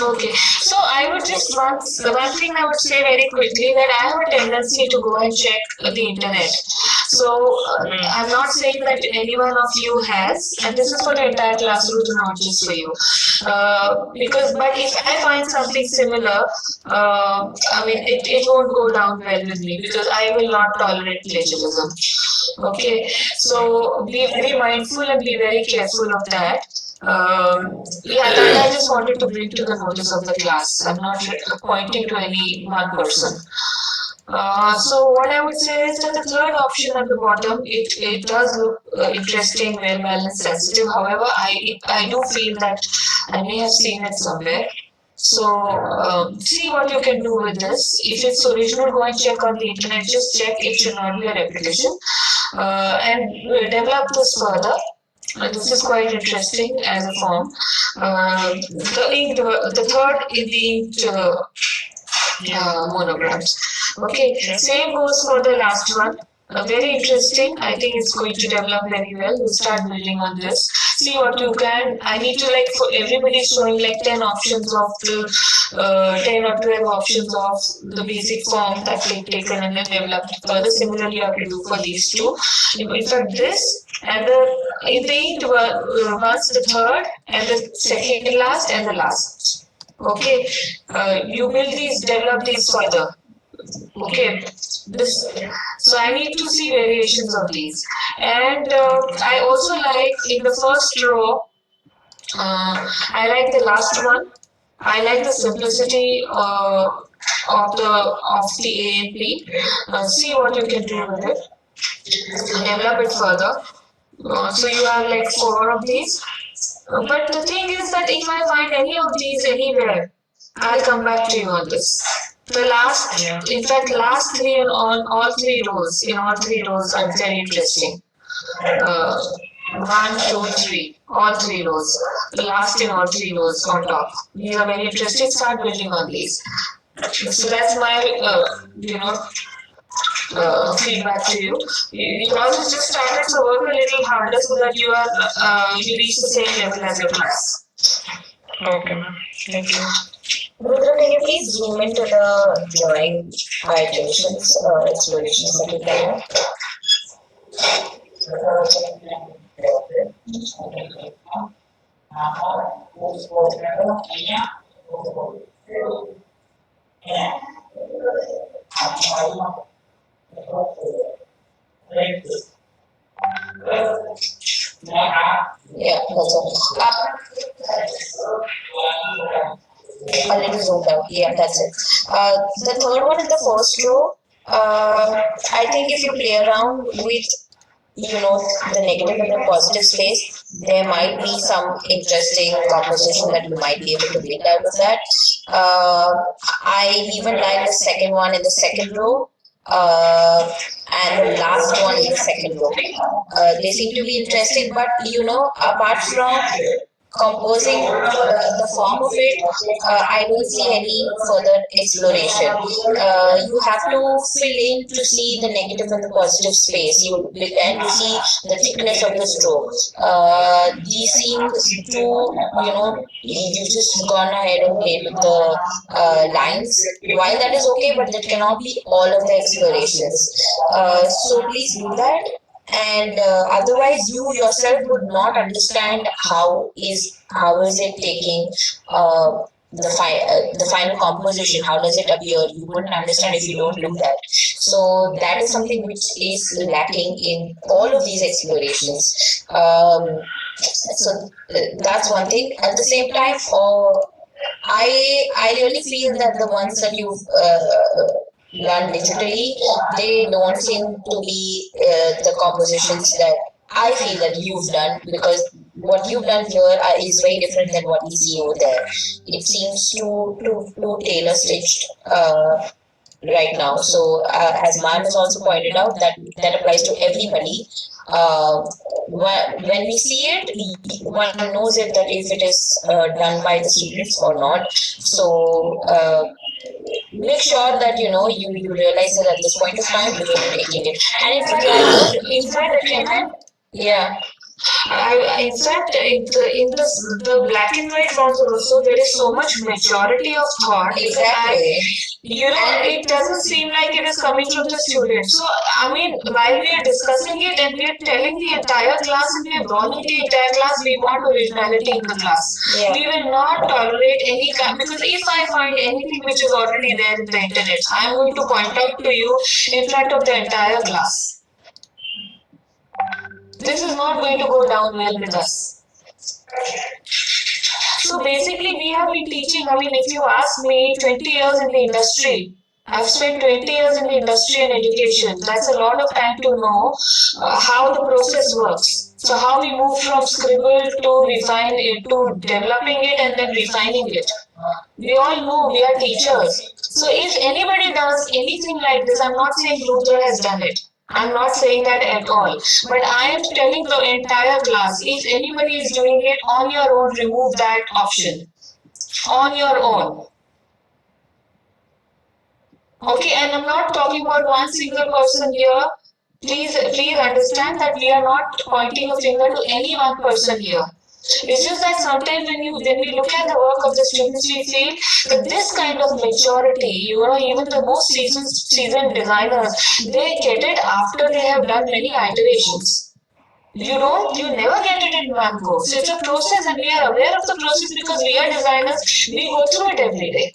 Okay, so I would just one thing I would say very quickly that I have a tendency to go and check the internet. So I'm not saying that any one of you has, and this is for the entire class, not just for you. But if I find something similar, I mean it won't go down well with me because I will not tolerate plagiarism. Okay, so be mindful and be very careful of that. That I just wanted to bring to the notice of the class. I'm not pointing to any one person. So what I would say is that the third option at the bottom, it does look interesting, well balanced, sensitive. However, I do feel that I may have seen it somewhere. So see what you can do with this. If it's original, go and check on the internet. Just check. It should not be a repetition. And develop this further. This is quite interesting as a form. The third in the inked monograms. Okay, same goes for the last one. Very interesting. I think it's going to develop very well. We'll start building on this. See what you can. I need to for everybody showing 10 options of the 10 or 12 options of the basic form that we've taken and then developed further. Similarly, you have to do for these two. In fact, this and in the inked ones, the third and the second last and the last. Okay, you will develop these further. Okay, so I need to see variations of these, and I also like in the first row. I like the last one. I like the simplicity of the ANP. See what you can do with it. Develop it further. So you have 4 of these. But the thing is that if I find any of these anywhere, I'll come back to you on this. The last 3 on all 3 rows, are very interesting. 1, 2, 3, all 3 rows. The last in all 3 rows on top. These are very interesting. Start building on these. So that's my, feedback to you. The process just started, so work a little harder so that you reach the same level as your class. Okay, ma'am. Thank you. Rudra, can you please zoom into the drawing iterations or explorations that you can? Yeah, that's all. A little zoomed out. Yeah, that's it. The third one in the first row, I think if you play around with, the negative and the positive space, there might be some interesting composition that you might be able to build out of that. I even like the second one in the second row. And the last one in the second row. They seem to be interesting, but apart from composing the form of it, I don't see any further exploration. You have to fill in to see the negative and the positive space. And to see the thickness of the stroke. These seem to, you've just gone ahead and played with the lines. While that is okay, but that cannot be all of the explorations. So please do that. And otherwise you yourself would not understand how is it taking the final composition, how does it appear. You wouldn't understand if you don't do that. So that is something which is lacking in all of these explorations. So that's one thing. At the same time, I really feel that the ones that you've learn digitally, they don't seem to be the compositions that I feel that you've done, because what you've done here is very different than what we see over there. It seems too tailor stitched right now. So as Mark has also pointed out, that applies to everybody. When we see it, one knows it that if it is done by the students or not. So make sure that you realize it at this point of time before taking it. And in fact, yeah. In fact, in the black and white fonts also, there is so much maturity of thought. Exactly. It doesn't seem like it is coming from the students. So, I mean, while we are discussing it and we are telling the entire class and we are warning the entire class, we want originality in the class. Yeah. We will not tolerate any kind, because if I find anything which is already there in the internet, I am going to point out to you in front of the entire class. This is not going to go down well with us. So basically, we have been teaching, if you ask me, 20 years in the industry, I've spent 20 years in the industry and education. That's a lot of time to know how the process works. So how we move from scribble to refine it, to developing it and then refining it. We all know we are teachers. So if anybody does anything like this, I'm not saying Luther has done it. I'm not saying that at all. But I am telling the entire class, if anybody is doing it on your own, remove that option. On your own. Okay, and I'm not talking about one single person here. Please understand that we are not pointing a finger to any one person here. It's just that sometimes when we look at the work of the students, we feel that this kind of maturity, even the most seasoned designers, they get it after they have done many iterations. You never get it in one go. So it's a process, and we are aware of the process because we are designers. We go through it every day.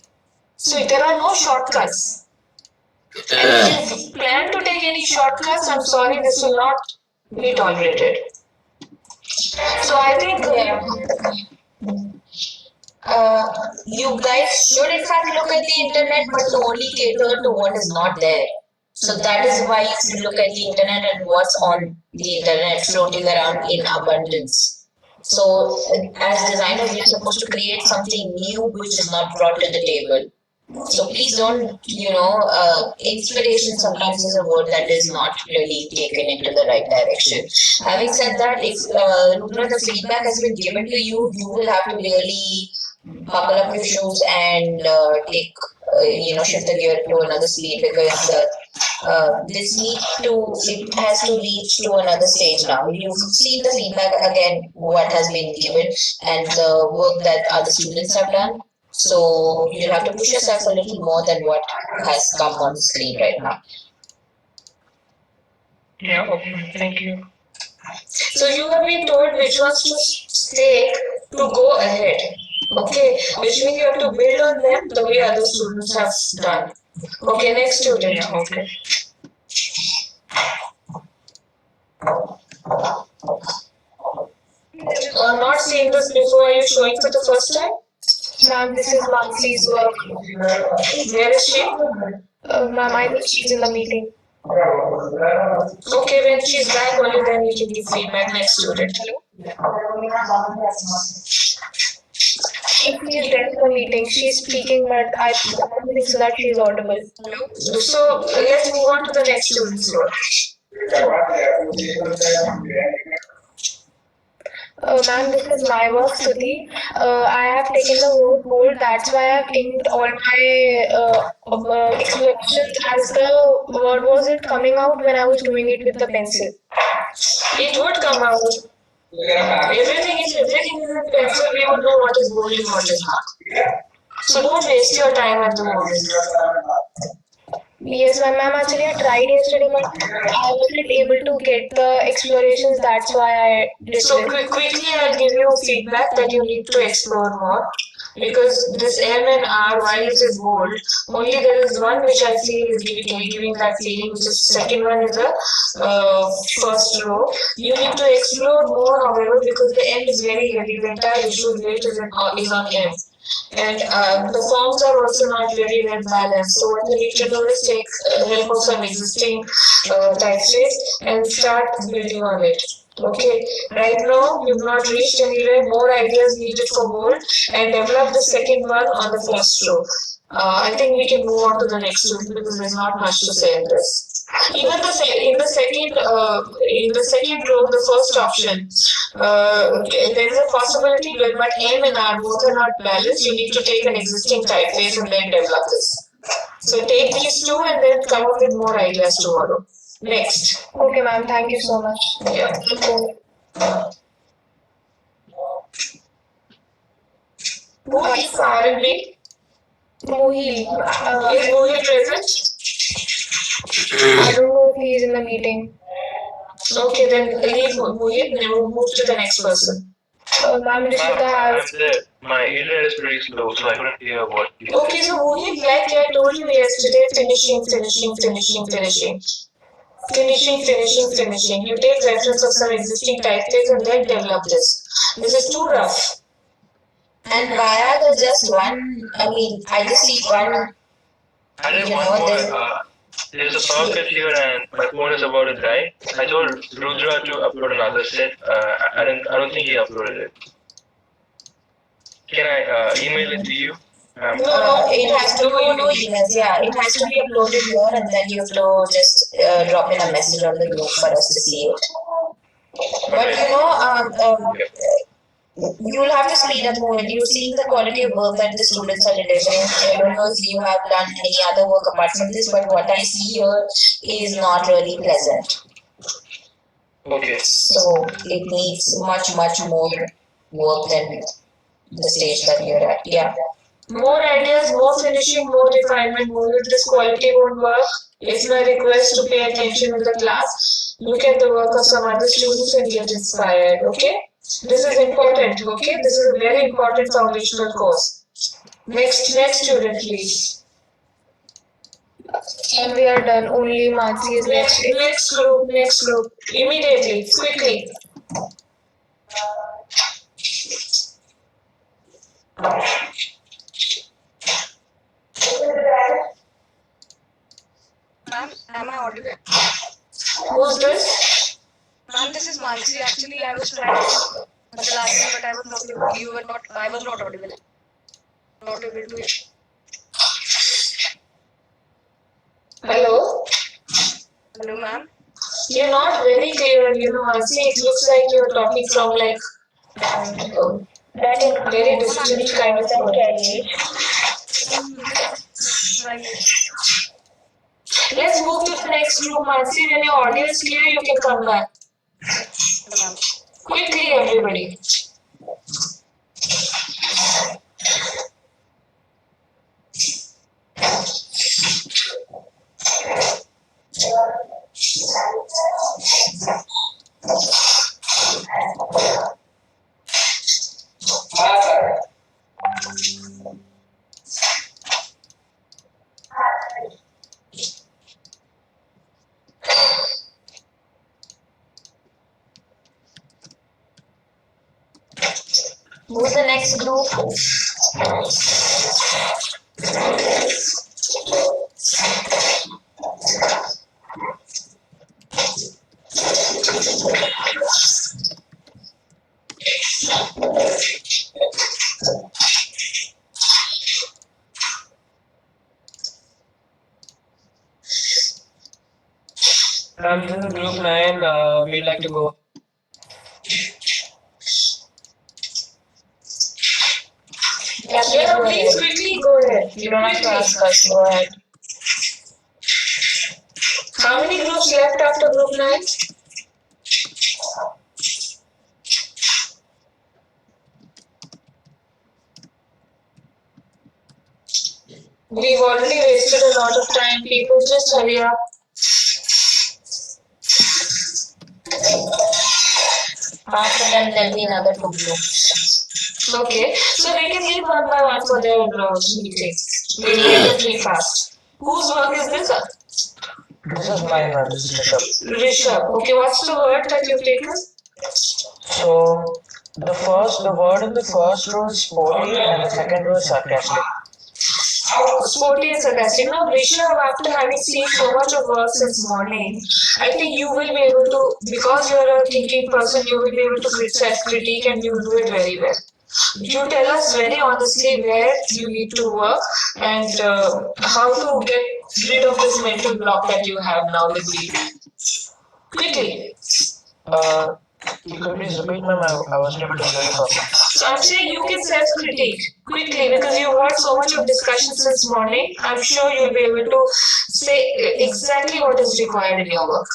So there are no shortcuts. And if you plan to take any shortcuts, I'm sorry, this will not be tolerated. So I think you guys should in fact look at the internet, but to only cater to what is not there. So that is why you should look at the internet and what's on the internet floating around in abundance. So as designers, we're supposed to create something new which is not brought to the table. So please don't, inspiration sometimes is a word that is not really taken into the right direction. Having said that, if the feedback has been given to you, you will have to really buckle up your shoes and take, shift the gear to another speed, because it has to reach to another stage now. You've seen the feedback again, what has been given and the work that other students have done. So you have to push yourself a little more than what has come on the screen right now. Yeah, okay, thank you. So you have been told which ones to take to go ahead. Okay, which means you have to build on them the way other students have done. Okay, next student. Yeah, okay. Not seeing this before, are you showing for the first time? Ma'am, this is Mansi's work. Where is she? Ma'am, I think she's in the meeting. Okay, when she's back, only then we can give feedback. Next student. She is there in the meeting. She's speaking, but I don't think so that she's audible. So let's move on to the next student's work. Ma'am, this is my work, Stuti. I have taken the word gold. That's why I've inked all my explanations as the word wasn't coming out when I was doing it with the pencil. It would come out. Everything is in pencil. We would know what is gold and what is not. So don't waste your time at the moment. Yes, ma'am. Actually, I tried yesterday, but I wasn't able to get the explorations. That's why I did So this. quickly, I'll give you feedback that you need to explore more. Because this M and R, while it is bold, only there is one which I feel is giving that feeling, which is second one is the first row. You need to explore more, however, because the M is very heavy. The entire issue related is on M. And the forms are also not very well balanced. So what you need to do is take help of some existing typeface and start building on it. Okay, right now you've not reached anywhere, more ideas needed for bold and develop the second one on the first row. I think we can move on to the next one because there's not much to say in this. Even in the second row, the first option, there is a possibility, but M and R both are not balanced. You need to take an existing typeface and then develop this. So take these two and then come up with more ideas tomorrow. Next. Okay, ma'am. Thank you so much. Yeah. Who is R&B? Mohit. Is Mohit present? I don't know if he is in the meeting. Okay, then leave Mohit, then we'll move to the next person. Ma'am, Rishika has. I'm there. My internet is pretty slow, so I couldn't hear what you Okay, so Mohit, like I told you yesterday, finishing. You take reference of some existing typeface and then develop this. This is too rough. And why are there just one? I mean, I just see one. I did one more. There's a socket here and my phone is about to die. I told Rudra to upload another set. I don't think he uploaded it. Can I email it to you? It has to go no emails. Yeah, it has to be uploaded here, and then you have to just drop in a message on the group for us to see it. But you'll have to speed up more. You're seeing the quality of work that the students are delivering. I don't know if you have done any other work apart from this, but what I see here is not really pleasant. Okay. So it needs much more work than the stage that you're at. Yeah. More ideas, more finishing, more refinement, more if this quality won't work. It's my request to pay attention in the class. Look at the work of some other students and get inspired, okay? This is important, okay? This is a very important foundational course. Next student, please. And we are done. Only Mansi is left. Next group. Immediately, quickly. Ma'am, am I audible? Who's this? Ma'am, this is Mansi. Actually, I was trying to the last time, but I was not able. You were not. I was not audible. Not able to. Hello? Hello, ma'am. You're not very clear, Mansi. It looks like you're talking from like very distant kind of carriage. Let's move to the next group, Mansi. When your audio is clear, you can come back. Quickly, everybody. Who's the next group? This is group 9. We'd like to go. Yeah, please quickly go ahead. You don't have to ask us. Go ahead. How many groups left after group 9? We've already wasted a lot of time. People, just hurry up. After them, there'll be another 2 groups. Okay, so we can leave one by one for their meetings. We'll get them pretty fast. Whose work is this? This is mine, this is Rishabh. Rishabh. Okay, what's the word that you've taken? So the word in the first row is sporty and the second row is sarcastic. Sporty and sarcastic. Now, Rishabh, after having seen so much of work since morning, I think you will be able to, because you're a thinking person, you will be able to self-critique and you will do it very well. You tell us very honestly where you need to work and how to get rid of this mental block that you have now with me. Quickly. You could please repeat, ma'am? I wasn't able to hear you properly. So I'm saying you can self-critique quickly because you've had so much of discussion since morning. I'm sure you'll be able to say exactly what is required in your work.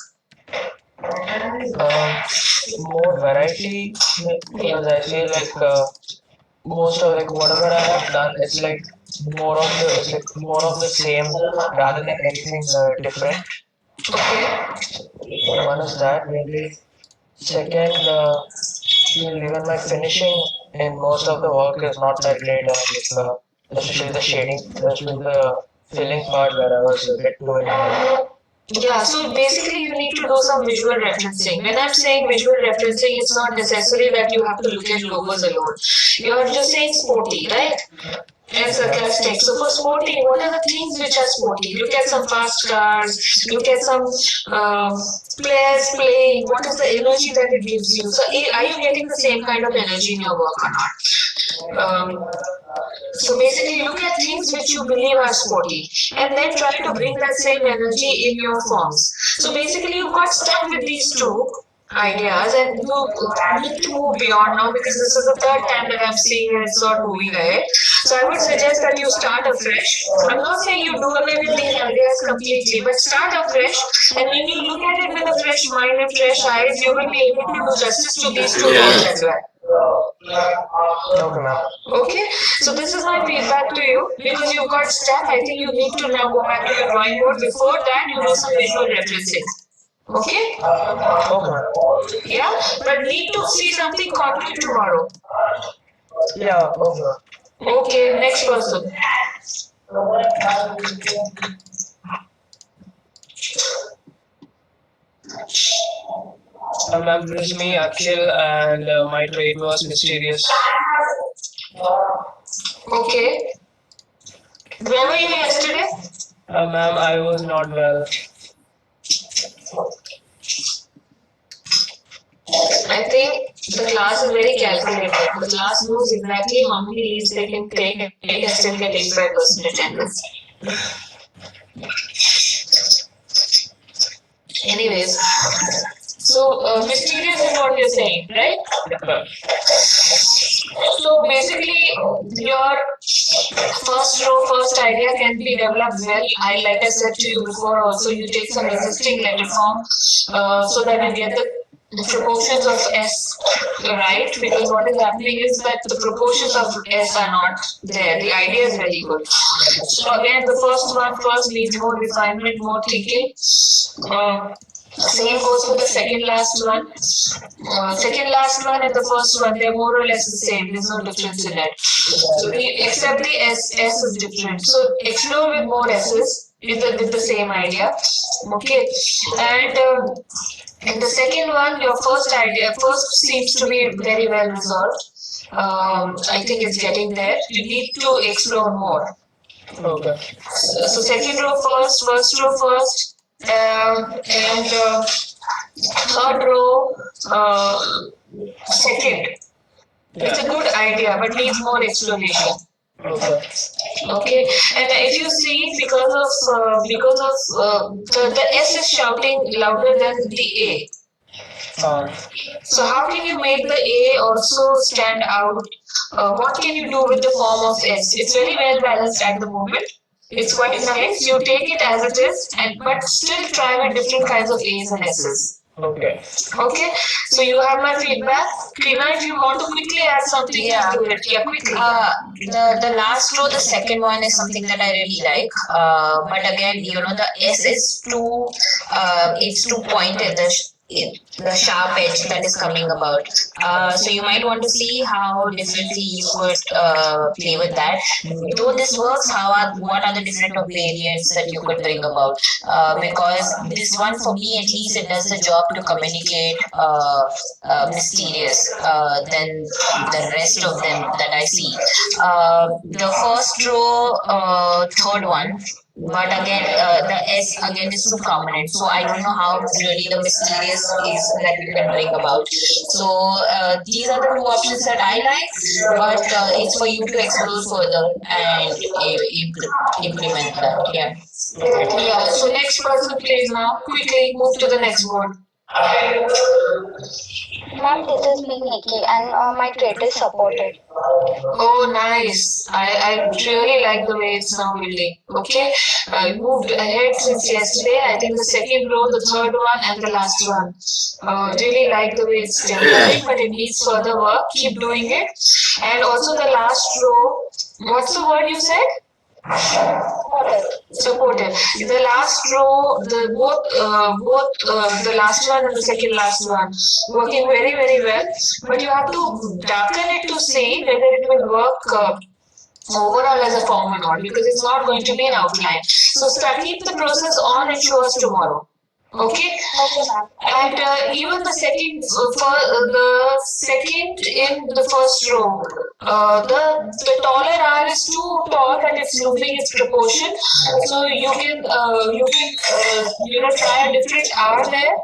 More variety, because I feel like most of like whatever I have done, it's like more of the same rather than anything different. Okay. One is that maybe. Second, even my finishing in most of the work is not that great, especially the shading, especially the filling part where I was a bit too in. Yeah, so basically you need to do some visual referencing. When I'm saying visual referencing, it's not necessary that you have to look at logos alone. You're just saying sporty, right? And sarcastic. So for sporty, what are the things which are sporty? Look at some fast cars, look at some players playing. What is the energy that it gives you? So are you getting the same kind of energy in your work or not? So basically look at things which you believe are sporty and then try to bring that same energy in your forms. So basically you got stuck with these two ideas and you need to move beyond now because this is the third time that I'm seeing it's not moving ahead. So I would suggest that you start afresh. I'm not saying you do away with these ideas completely, but start afresh and when you look at it with a fresh mind and fresh eyes, you will be able to do justice to these two goals as well. Okay, so this is my feedback to you because you've got stuff. I think you need to now go back to your drawing board. Before that, you do some visual referencing. Okay? Yeah, but need to see something concrete tomorrow. Yeah, Okay, next person. Ma'am, this is me, Akhil, and my trait was mysterious. Okay. Where were you yesterday? Ma'am, I was not well. I think the class is very calculated. The class knows exactly how many leaves they can take and still get 85% attendance. Anyways, so mysterious is what you're saying, right? So basically, your first row, first idea can be developed well. Like I said to you before, also you take some existing letter form so that you get the proportions of S right, because what is happening is that the proportions of S are not there. The idea is very good. So again, the first needs more refinement, more thinking. Same goes for the second last one. Second last one and the first one, they're more or less the same. There's no difference in it. So except the S is different. So explore with more S's with the same idea. Okay. And in the second one, your first seems to be very well resolved. I think it's getting there. You need to explore more. Okay. So second row first row first. And third row second. It's a good idea, but needs more explanation. Okay, and if you see, because of the S is shouting louder than the A. So how can you make the A also stand out? What can you do with the form of S? It's very well balanced at the moment. It's quite nice. You take it as it is, and but still try with different kinds of A's and S's. Okay. Okay, so you have my feedback. Krina, if you want to quickly add something to it, yeah, quickly. The last row, the second one is something that I really like. But again, the S is too it's too pointed. The sharp edge that is coming about. So you might want to see how differently you could play with that. Though this works, what are the different variants that you could bring about? Because this one, for me at least, it does the job to communicate mysterious than the rest of them that I see. The first row, third one. But again, the S again is too prominent, so I don't know how really the mysterious is that you can bring about. So these are the two options that I like, but it's for you to explore further and implement that. Yeah. Yeah. So next person, please now quickly move to the next board. Ma'am, this is me, Nikki, and my trait is supported. Oh, nice. I really like the way it's now building. Okay. I moved ahead since yesterday. I think the second row, the third one, and the last one. Really like the way it's developing, but it needs further work. Keep doing it. And also the last row. What's the word you said? Supportive. The last row, both the last one and the second last one working very, very well. But you have to darken it to see whether it will work overall as a form or not, because it's not going to be an outline. So keep the process on and show us tomorrow. Okay, and even the second in the first row, the taller R is too tall, but it's losing its proportion. So you can try a different R there.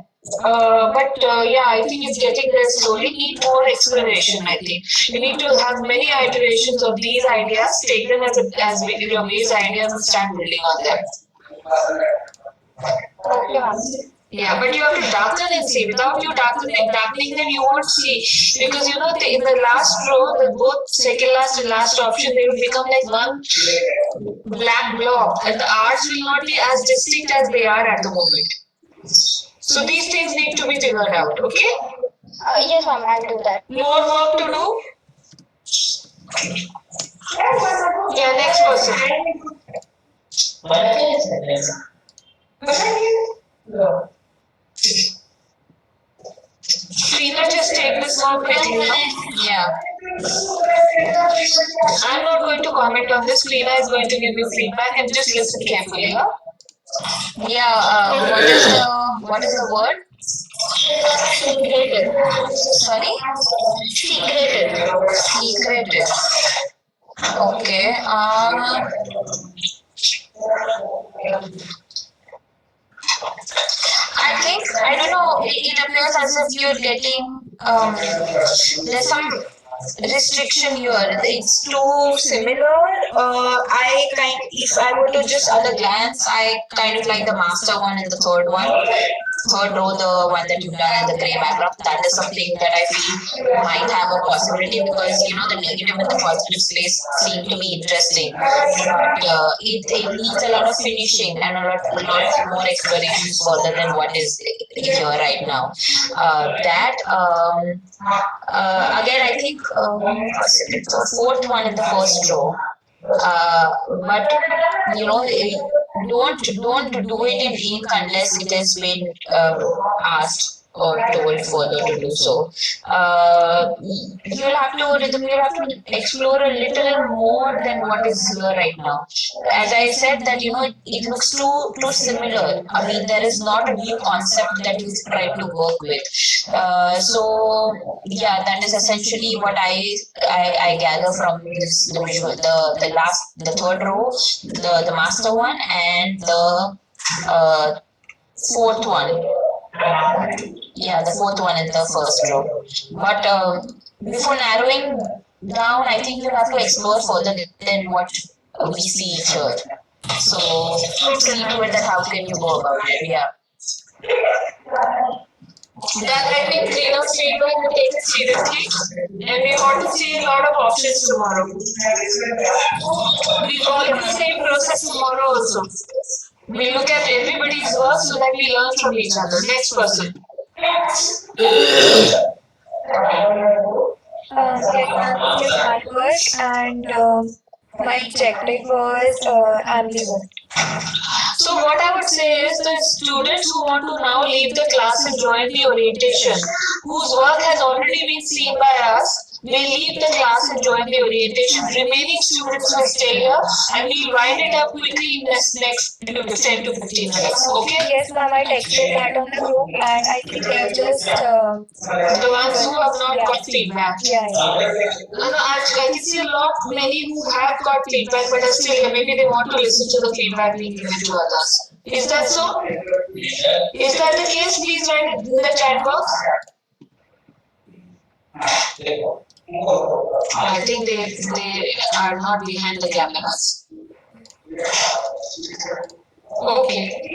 Yeah, I think it's getting there slowly. Need more exploration. I think you need to have many iterations of these ideas. Take them as your base ideas and start building on them. Okay, ma'am. Yeah, but you have to darken and see. Without you darkening them, you won't see. Because in the last row, both second last and last option, they will become like one black blob, and the R's will not be as distinct as they are at the moment. So these things need to be figured out, okay? Yes, ma'am, I'll do that. More work to do? Yeah, next person. Krina, just take this one quickly now. Yeah. I'm not going to comment on this. Krina is going to give you feedback and just listen carefully. Huh? Yeah. What is the word? Secretive. Sorry? Secretive. Okay. I don't know, it appears as if you're getting, there's some restriction here. It's too similar. If I were to just at a glance, I kind of like the master one and the third row, the one that you've done in the gray background. That is something that I feel might have a possibility, because the negative and the positive space seem to be interesting. But it needs a lot of finishing and a lot more explorations further than what is here right now. Again, I think the fourth one in the first row. But don't do it in ink unless it has been asked or told further to do so. You'll have to explore a little more than what is here right now. As I said, that it looks too similar. I mean, there is not a new concept that you try to work with. So yeah, that is essentially what I gather from this the visual. The third row, the master one, and the fourth one. Yeah, the fourth one in the first row. But before narrowing down, I think you have to explore further than what we see here. So see to it that how can you go about it. Yeah. That I think cleaners feedback will take it seriously, and we want to see a lot of options tomorrow. We follow the same process tomorrow also. We look at everybody's work so that we learn from each other. Next person. Yes, I'm Miss Harvard, and my objective was ambivert. So what I would say is the students who want to now leave the class and join the orientation, whose work has already been seen by us, will leave the class and join the orientation. Remaining students will stay here and we'll wind it up quickly in this next 10 to 15 minutes. Okay? Yes, ma'am, I texted that on the group, and I think they are just The ones who have not yeah, got feedback. yeah, yeah. No, no, I can see a lot, many who have got feedback, but are still here. Maybe they want to listen to the feedback being given to others. Is that so? Is that the case? Please write it in the chat box. I think they are not behind the cameras. Okay.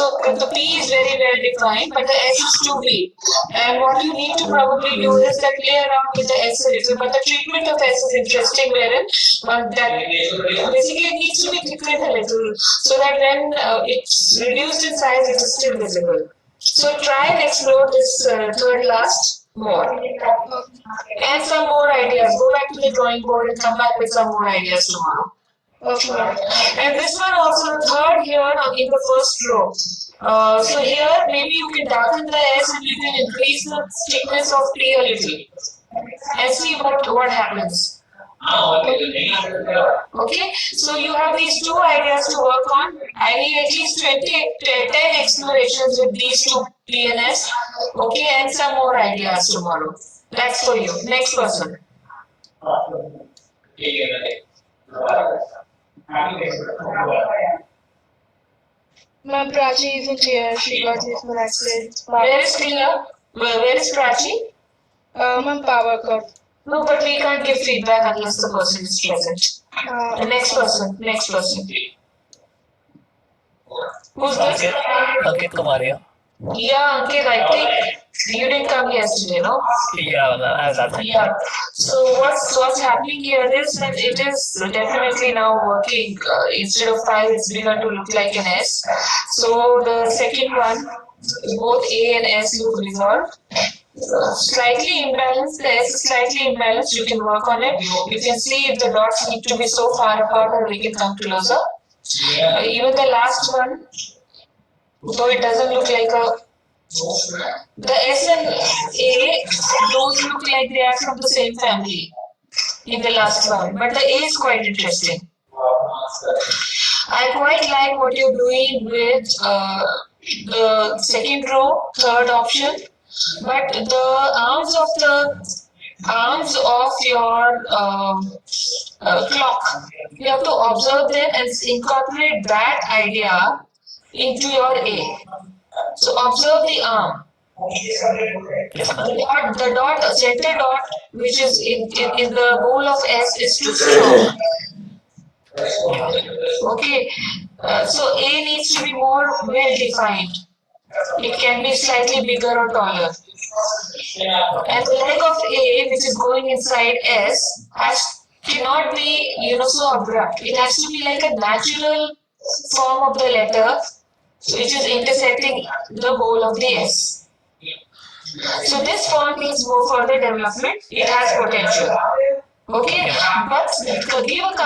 So the P is very well defined, but the S is too weak. And what you need to probably do is that play around with the S a little. But the treatment of S is interesting, wherein that basically it needs to be thickened a little so that when it's reduced in size, it is still visible. So try and explore this third last more. And some more ideas. Go back to the drawing board and come back with some more ideas tomorrow. Okay. And this one also, third here in the first row. So here maybe you can darken the S and you can increase the thickness of T a little and see what happens. Okay, so you have these two ideas to work on. I need at least 10 explorations with these two P and S. Okay, and some more ideas tomorrow. That's for you. Next person. Ma'am, Prachi isn't here. She got disconnected. Where is Priya? Where is Prachi? Ma'am, power cut. No, but we can't give feedback unless the person is present. The next person. Who's this? Ankit Kumar, yeah. Yeah, Ankit, I think you didn't come yesterday, no? Yeah, I was at Yeah. So what's happening here is that it is definitely now working. Instead of 5, it's begun to look like an S. So the second one, both A and S look resolved. Slightly imbalanced, the S is slightly imbalanced, you can work on it. You can see if the dots need to be so far apart or we can come closer. Even the last one, though it doesn't look like the S and A, those look like they are from the same family in the last one, but the A is quite interesting. I quite like what you're doing with the second row, third option. But the arms of your clock, you have to observe them and incorporate that idea into your A. So observe the arm. The dot, center dot, which is in the bowl of S, is too strong. Okay, so A needs to be more well defined. It can be slightly bigger or taller. And the leg of A, which is going inside S, cannot be, so abrupt. It has to be like a natural form of the letter, which is intersecting the bowl of the S. So this form needs more further development. It has potential. Okay, but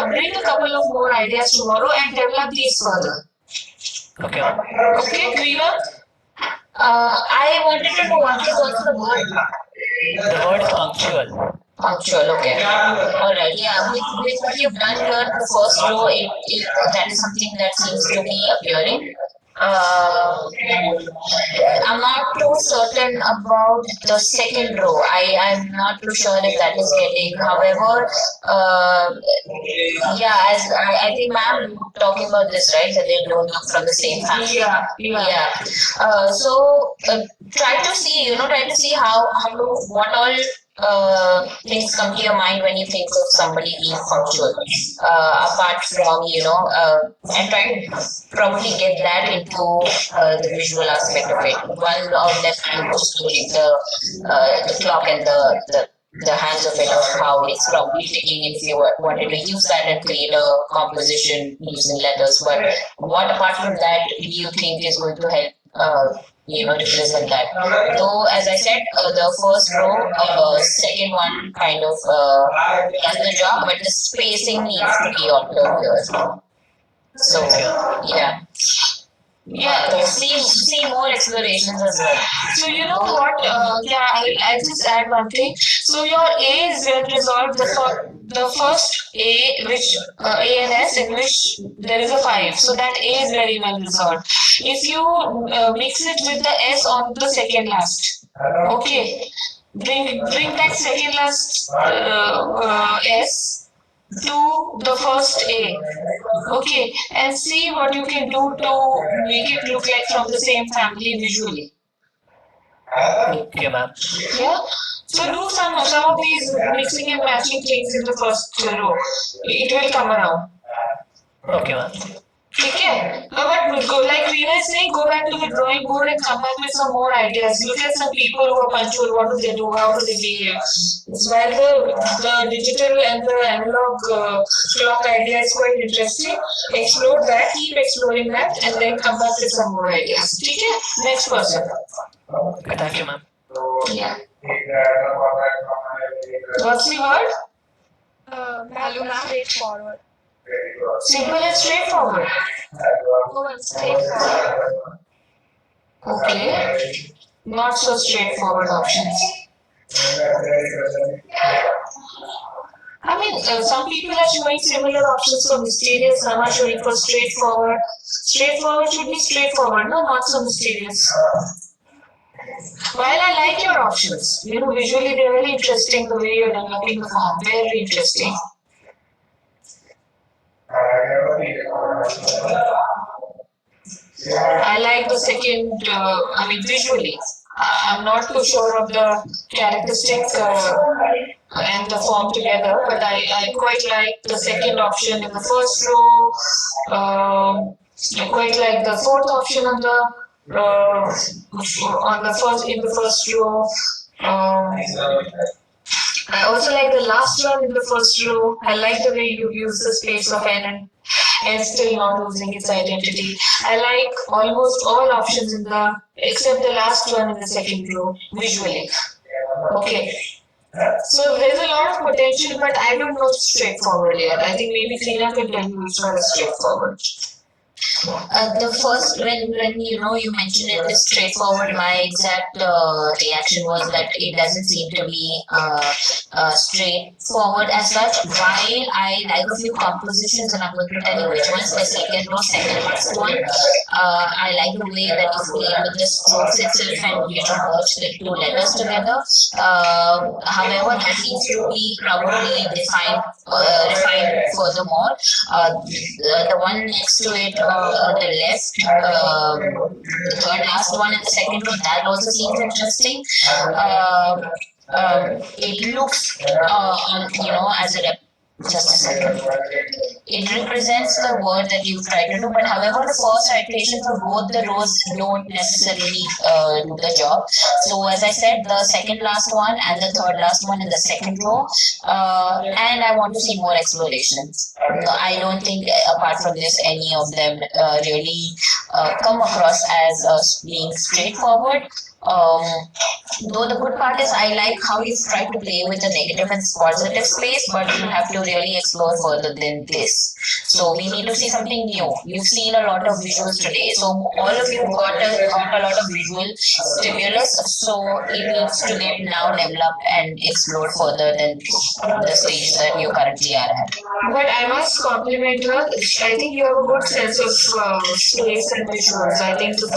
bring a couple of more ideas tomorrow and develop these further. Okay. Okay, Kriva? I wanted to know what was the word. The word punctual. Punctual, okay. Alright, yeah, with what you've done here, the first row, that is something that seems to be appearing. I'm not too certain about the second row. I'm not too sure if that is getting. However, yeah, as I think ma'am talking about this, right? That they don't look from the same family. Yeah. So try to see how what all things come to your mind when you think of somebody being punctual, apart from and try to probably get that into the visual aspect of it. One of them was the clock and the hands of it, of how it's probably ticking if you wanted to use that and create a composition using letters. But what apart from that do you think is going to help represent that? Though, as I said, the first row, second one kind of does the job, but the spacing needs to be altered here. So, yeah. Yeah, see more explorations as well. So you know what? I'll just add one thing. So your A is well resolved. The first A, which A and S, in which there is a 5. So that A is very well resolved. If you mix it with the S on the second last, okay, bring that second last S to the first A, okay, and see what you can do to make it look like from the same family visually. Okay, ma'am. Yeah. So do some of these mixing and matching things in the first row. It will come around. Okay, ma'am. Okay, but go, like Reena is saying, go back to the drawing board and come back with some more ideas. Look at some people who are punctual. What do they do? How do they behave? While the digital and the analog clock idea is quite interesting, explore that, keep exploring that, and then come back with some more ideas. Okay, next person. Thank you, ma'am. Yeah. What's the word? Balloon straightforward. Simple and straightforward. Straightforward. Okay. Not so straightforward options. I mean, some people are showing similar options for mysterious, some are showing for straightforward. Straightforward should be straightforward, no, not so mysterious. While I like your options, visually they're very interesting the way you're developing the form, very interesting. I like the second, visually. I'm not too sure of the characteristics and the form together, but I quite like the second option in the first row. I quite like the fourth option on the first row. I also like the last one in the first row. I like the way you use the space of N and still not losing its identity. I like almost all options except the last one in the second row visually. Okay. So there's a lot of potential, but I don't know straightforward yet. I think maybe Krina can tell you which one is straightforward. The first, when you mentioned it is straightforward, my exact reaction was that it doesn't seem to be straightforward as such. While I like a few compositions, and I'm going to tell you which ones. The second last one, I like the way that you play with the strokes itself and merge the two letters together. However, that needs to be probably refined furthermore. The one next to it, on the left, the third last one and the second one, that also seems interesting. It looks, as a just a second. It represents the word that you try to do, but however, the first iteration for both the rows don't necessarily do the job. So as I said, the second last one and the third last one in the second row, and I want to see more explorations. I don't think apart from this, any of them really come across as being straightforward. Though the good part is I like how you try to play with the negative and positive space, but you have to really explore further than this. So we need to see something new. You've seen a lot of visuals today, so all of you got a lot of visual stimulus, so it needs to get now developed and explored further than the stage that you currently are at. But I must compliment her. I think you have a good sense of space and visuals. I think the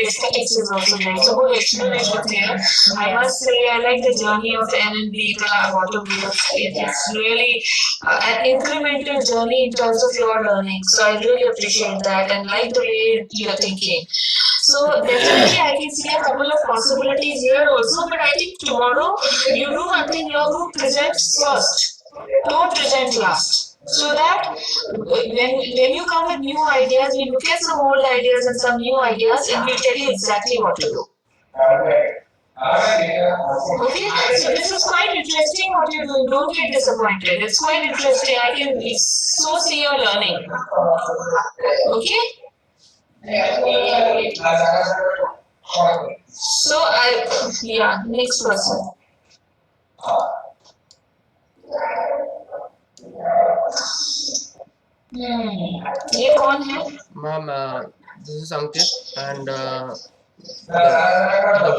aesthetics is also there. So good explanation here. I must say I like the journey of N and B, the water wheels. It's really an incremental journey in terms of your learning. So I really appreciate that and like the way you're thinking. So definitely I can see a couple of possibilities here also, but I think tomorrow you do one thing, your group presents first. Don't present last. So that when you come with new ideas, we look at some old ideas and some new ideas and we'll tell you exactly what to do. Okay, so this is quite interesting what you're doing. Don't get disappointed. It's quite interesting. I can so see your learning. Okay? So next person. ये कौन है? Ma'am, this is Ankit, and the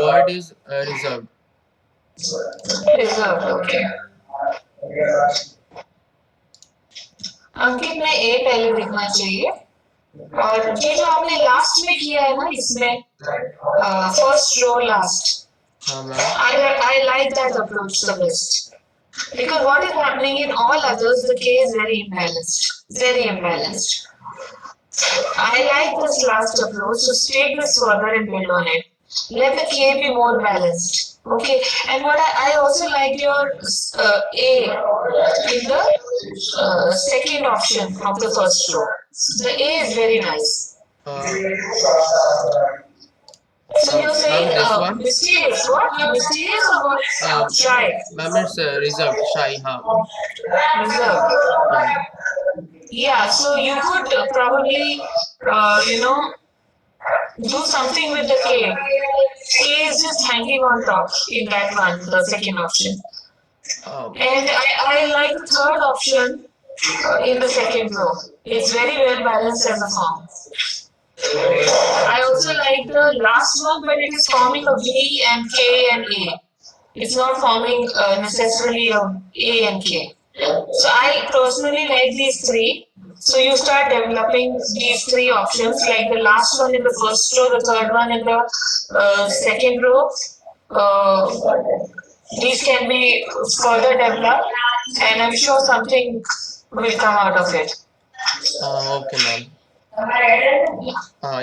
word is reserved. Reserved, okay. अंकित में ए पहले लिखना चाहिए और ये जो आपने लास्ट में किया है ना इसमें first row last I like that approach the best because what is happening in all others the K is very imbalanced. I like this last approach, so take this further and build on it. Let the K be more balanced. Okay, and what I also like your A in the second option of the first row. The A is very nice. So you're saying this one? mysterious, what? Mysterious or what? Shy. Ma'am, it's reserved, shy, Reserved. Yeah, so you could probably, do something with the K. K is just hanging on top in that one, the second option. And I like the third option in the second row. It's very well balanced as a form. I also like the last one, but it is forming a V and K and A. It's not forming necessarily a and K. So I personally like these three. So you start developing these three options, like the last one in the first row, the third one in the second row. These can be further developed, and I'm sure something will come out of it. Okay, ma'am.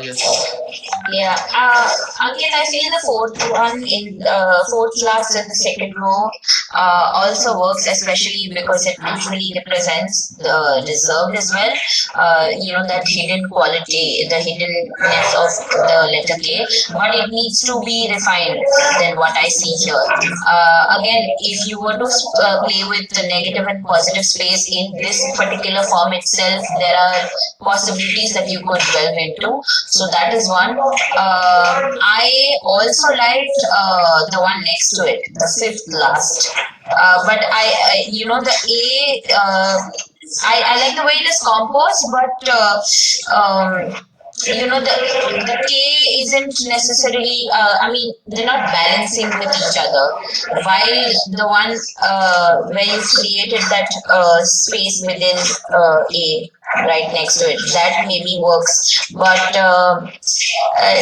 Yes. Yeah, Ankit, I feel the fourth one in fourth class in the second row also works, especially because it usually represents the reserved as well. That hidden quality, the hiddenness of the letter K, but it needs to be refined than what I see here. Again, if you were to play with the negative and positive space in this particular form itself, there are possibilities that you could delve into. So that is one. I also liked the one next to it, the fifth last. But the A, I like the way it is composed, but the K isn't necessarily, they're not balancing with each other. While the one where you created that space within A, right next to it, that maybe works. But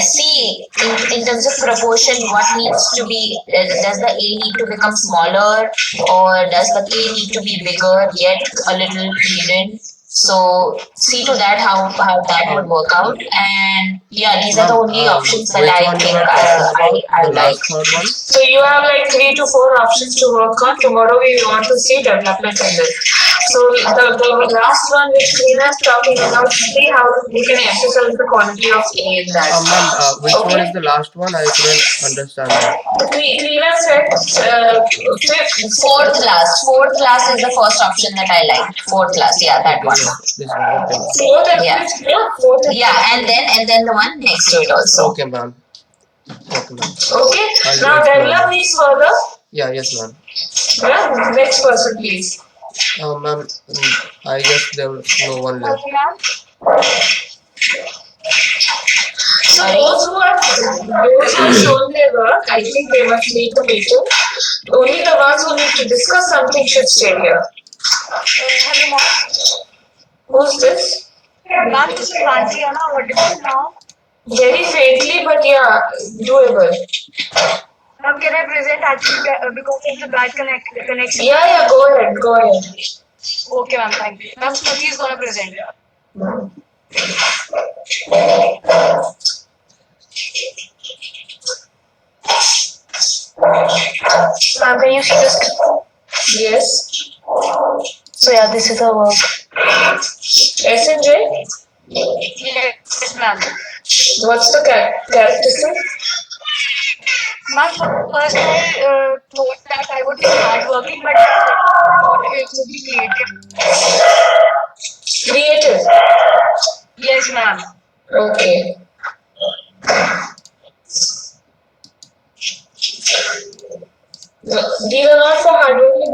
see, in terms of proportion, what needs to be, does the A need to become smaller, or does the K need to be bigger yet a little hidden? So see to that how that would work out. And yeah, these are the only options that I think I like. So you have like 3 to 4 options to work on. Tomorrow we want to see development in this. So the last one which Krina is talking about, see how we can exercise the quality of A in that. Ma'am, which one is the last one? I couldn't understand that. Krina said fourth class. Fourth class is the first option that I like. Fourth class, yeah, that one. This one, okay. Yeah, and then the one next to it also. Okay, ma'am. Okay, ma'am. Okay, now develop these further. Yeah, yes, ma'am. Yeah, next person, please. Ma'am, I guess there was no one left. So those who have shown their work, I think they must leave the meeting. Only the ones who need to discuss something should stay here. Hello, ma'am. Who's this? Ma'am, this is Nancy. Am I audible now? Very faintly, but yeah, doable. Ma'am, can I present actually because of the bad connection? Yeah, go ahead. Okay, ma'am, thank you. Ma'am, Smriti is gonna present. Ma'am, can you see the screen? Yes. So yeah, this is our work. SNJ? Yes, ma'am. What's the characteristic? Ma'am, first I thought that I would be hardworking, but I thought it would be creative. Creative? Yes, ma'am. Okay. These are not for hardworking,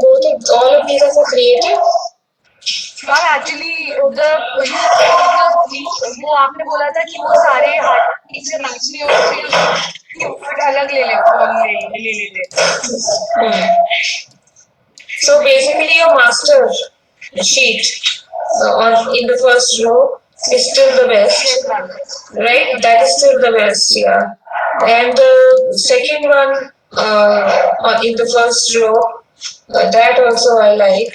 all of these are for creative? Ma'am, actually, वो आपने बोला था कि वो सारे hard से match और अलग ले लेते. So basically your master sheet in the first row is still the best, right? That is still the best, yeah. And the second one in the first row, that also I like.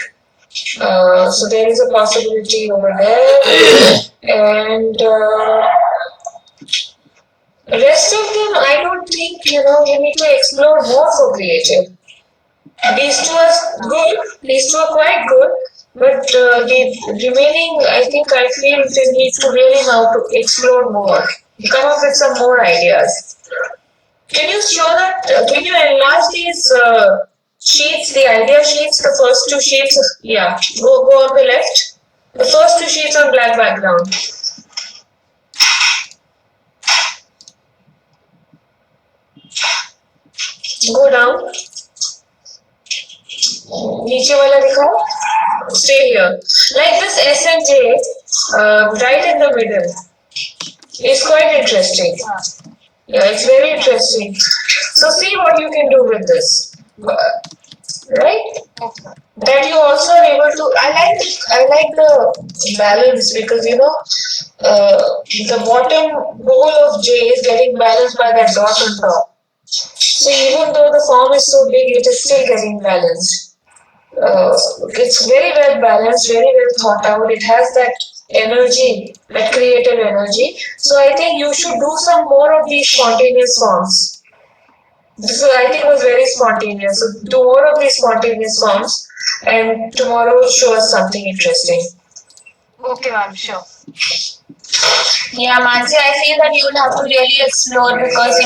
So there is a possibility over there. And rest of them, I don't think, we need to explore more for creative. These two are good, these two are quite good, But the remaining, I think I feel they need to really now to explore more, come up with some more ideas. Can you show that? Can you enlarge these sheets, the idea sheets, the first two sheets? Yeah, go on the left. The first two sheets on black background. Go down. नीचे वाला दिखाओ. Stay here. Like this S and J, right in the middle. It's quite interesting. Yeah, it's very interesting. So see what you can do with this. Right? That you also are able to. I like the balance because the bottom bowl of J is getting balanced by that dot on top. So even though the form is so big, it is still getting balanced. It's very well balanced, very well thought out. It has that energy, that creative energy. So I think you should do some more of these spontaneous forms. This I think was very spontaneous. So do more of these spontaneous forms, and tomorrow show us something interesting. Okay, ma'am, sure. Yeah, Mansi, I feel that you will have to really explore because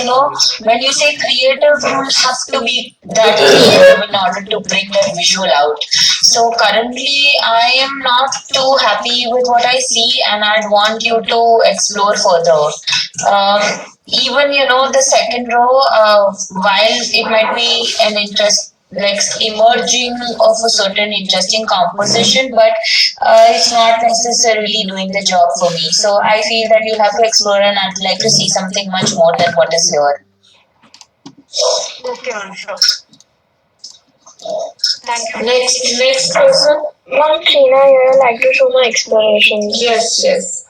when you say creative, you will have to be that creative in order to bring that visual out. So currently, I am not too happy with what I see, and I'd want you to explore further. Even the second row, while it might be an interest, like emerging of a certain interesting composition, but it's not necessarily doing the job for me. So I feel that you'll have to explore, and I'd like to see something much more than what is here. Okay, ma'am, sure. Thank you. Next person. Mom, Sheena here. I'd like to show my explorations. Yes.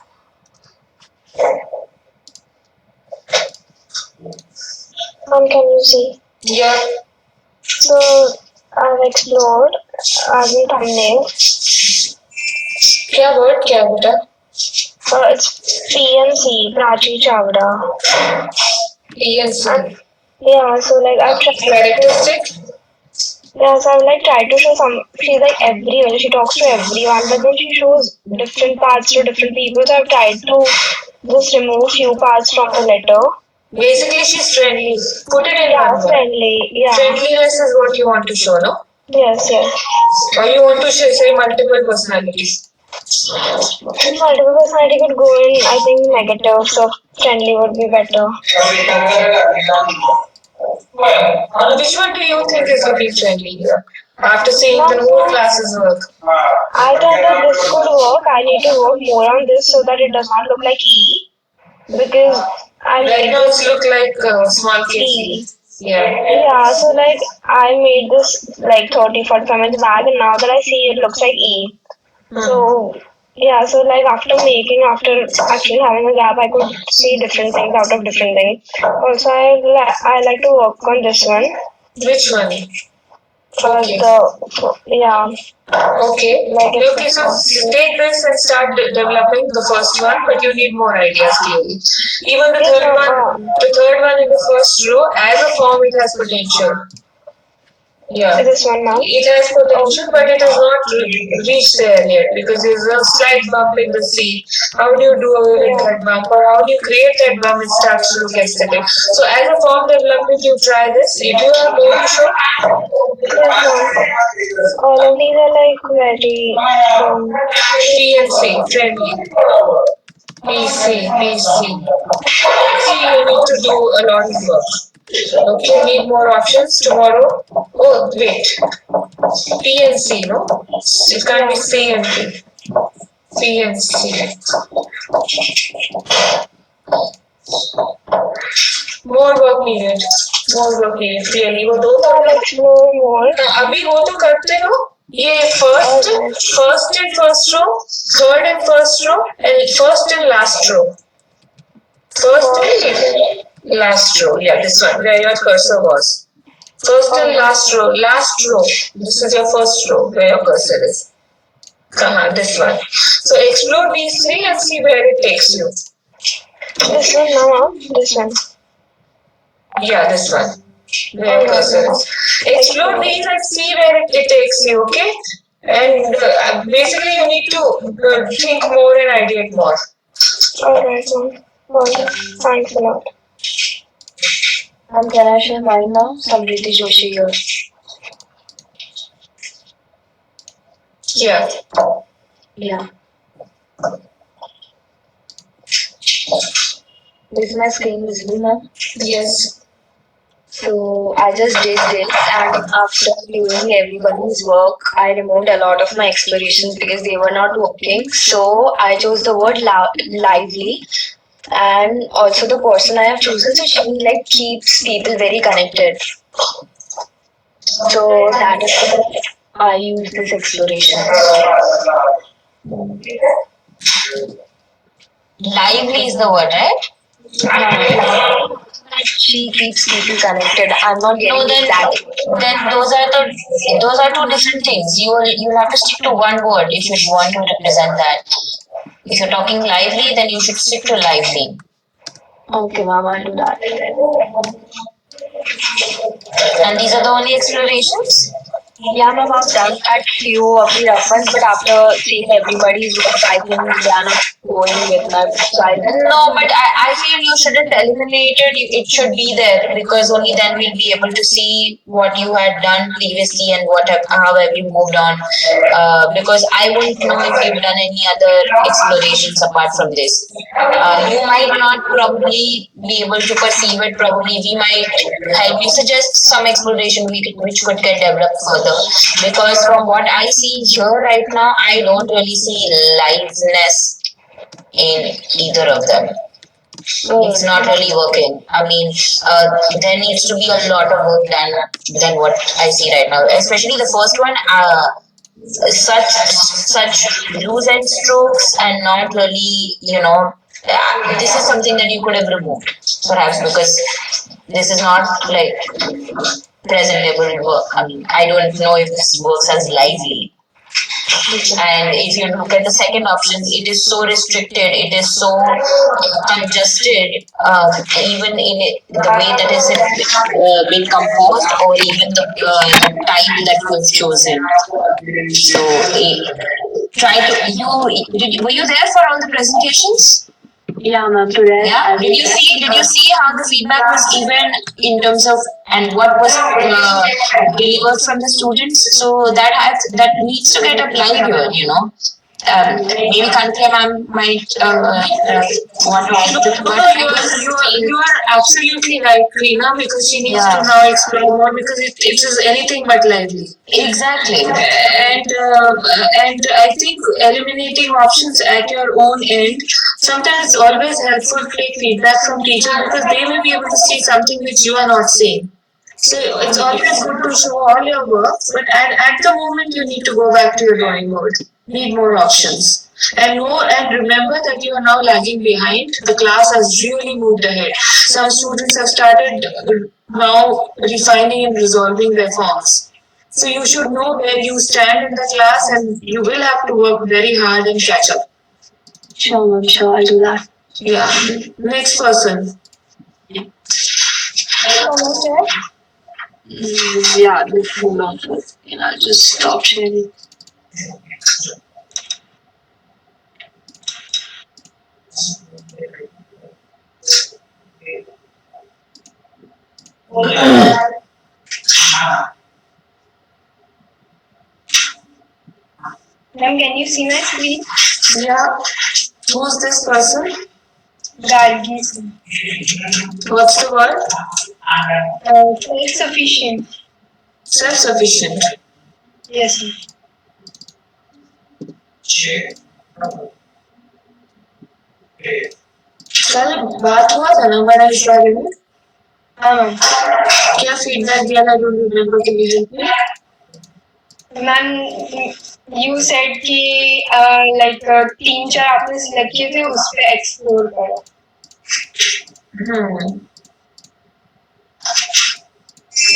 Mom, can you see? Yeah. So I've explored as a thumbnail. क्या बेटा? It's PNC, Prachi Chavda. PNC. Yeah, so like I've tried. Characteristic. Yeah, so I've tried to show some. She's everywhere. She talks to everyone, but then she shows different parts to different people. So I've tried to just remove few parts from the letter. Basically, she's friendly. Put it in one word. Friendly. Yeah. Friendliness is what you want to show, no? Yes. Or you want to say multiple personalities? Multiple personality could go in, I think, negative, so friendly would be better. Which one do you think is looking friendly here? After seeing the whole class's work. I thought that this could work. I need to work more on this so that it does not look like E. Because right now it's look like small kids. Yeah, so I made this 30-45 minutes back, and now that I see it looks like E. So yeah, so after actually having a gap, I could see different things out of different things. Also, I like to work on this one. Which one? Okay. Okay, so take this and start developing the first one, but you need more ideas clearly. Even the third one in the first row, as a form, it has potential. Yeah. This one now? It has potential, but it has not reached there yet because there's a slight bump in the sea. How do you do away with that bump, or how do you create that bump? It starts to look aesthetic. So, as a form development, you try this. If you have more to show, all of these are very PNC, friendly. PC. See, you need to do a lot of work. Okay, need more options tomorrow. Oh, wait. PNC, no? It can't be C and P. PNC. More work needed. Clearly. वो दो more. अभी वो तो करते हो. ये first and first row, third and first row, and first and last row. First and last row, yeah, this one where your cursor was. First and last row. This is your first row where your cursor is. This one. So explore these three and see where it takes you. This one now, this one. Yeah, this one. Where your cursor is. Explore these and see where it takes you, okay? And basically, you need to think more and ideate more. Alright, ma'am. Well, thanks a lot. Can I share mine now? Samriti Joshi here. Yeah. Yeah. Is my screen visible now? Yes. So I just did this, and after doing everybody's work, I removed a lot of my explorations because they were not working. So I chose the word lively, and also the person I have chosen, so she like keeps people very connected. So that is why I use this exploration. Lively is the word, right? She keeps people connected. I'm not getting No, then that. those are two different things. You'll have to stick to one word if you want to represent that. If you're talking lively, then you should stick to lively. Okay, ma'am, I'll do that. And these are the only explorations? Yeah, ma'am, I've done that few of the rough ones, but after seeing everybody's work, I think they are not going with that. So No, but I feel you shouldn't eliminate it. It should be there because only then we'll be able to see what you had done previously and how have you moved on. Because I won't know if you've done any other explorations apart from this. You might not probably be able to perceive it. Probably we might help you suggest some exploration which could get developed further. Because from what I see here right now, I don't really see liveness in either of them. It's not really working. I mean, there needs to be a lot of work done than what I see right now. Especially the first one, such loose end strokes and not really, this is something that you could have removed, perhaps because this is not like presentable work. I mean, I don't know if this works as lively. And if you look at the second option, it is so restricted, it is so congested, even in the way that is been composed, or even the time that was chosen. So, try to were you there for all the presentations? Yeah, ma'am, today. Yeah. Did you see how the feedback was given in terms of and what was delivered from the students? So that needs to get applied here. Maybe Kantia ma'am might want to add to it. You are absolutely right, Reena, because she needs to now explore more because it is anything but lively. Exactly. And I think eliminating options at your own end, sometimes it's always helpful to take feedback from teachers because they may be able to see something which you are not seeing. So it's always good to show all your work, but at the moment you need to go back to your drawing board. Need more options. And remember that you are now lagging behind. The class has really moved ahead. Some students have started now refining and resolving their forms. So you should know where you stand in the class and you will have to work very hard and catch up. Sure, ma'am, sure, I'll do that. Yeah. Next person. Yeah, just hold on first. And I'll just stop sharing. Ma'am, can you see my screen? Yeah. Who's this person? Gargi. What's the word? Self-sufficient. Self-sufficient. Yes, ma'am. कल बात हुआ था ना हमारा इस बारे में? हाँ क्या फीडबैक दिया था जो रिमेम्बर के लिए? मैम यू सेड कि लाइक 3-4 आपने सिलेक्ट किए थे उस पे एक्सप्लोर करो.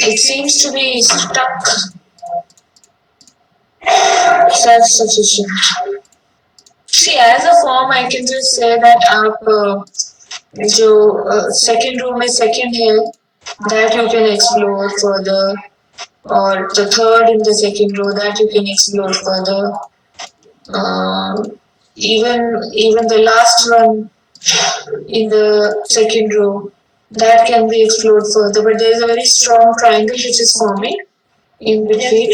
It seems to be stuck. Self-sufficient. See, as a form, I can just say that आप जो second row में second है, that you can explore further. or the third in the second row, that you can explore further. Even the last one in the second row, that can be explored further. But there is a very strong triangle which is forming in between.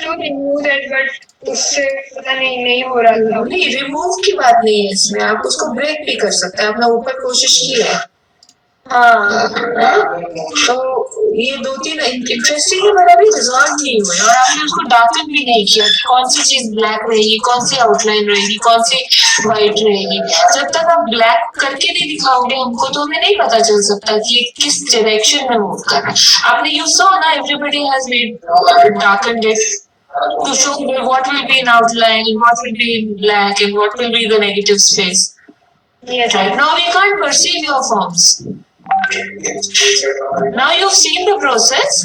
to remove that, but उससे पता नहीं हो रहा था. नहीं, remove की बात नहीं है इसमें, आप उसको ब्रेक भी कर सकते हैं. आपने ऊपर कोशिश की है. हाँ, तो ये 2-3 इंटरेस्टिंग है, बट अभी रिजॉल्व नहीं हुए और आपने उसको डार्कन भी नहीं किया. कौन सी चीज ब्लैक रहेगी, कौन सी आउटलाइन रहेगी, कौन सी व्हाइट रहेगी. जब तक आप ब्लैक करके नहीं दिखाओगे हमको, तो हमें नहीं पता चल सकता कि ये किस डायरेक्शन में मूव कर रहा है. आपने यू सॉ ना, everybody has made darken it to show what will be in outline and what will be in black and what will be the negative space. Yes. Right now we can't perceive your forms. Now you've seen the process,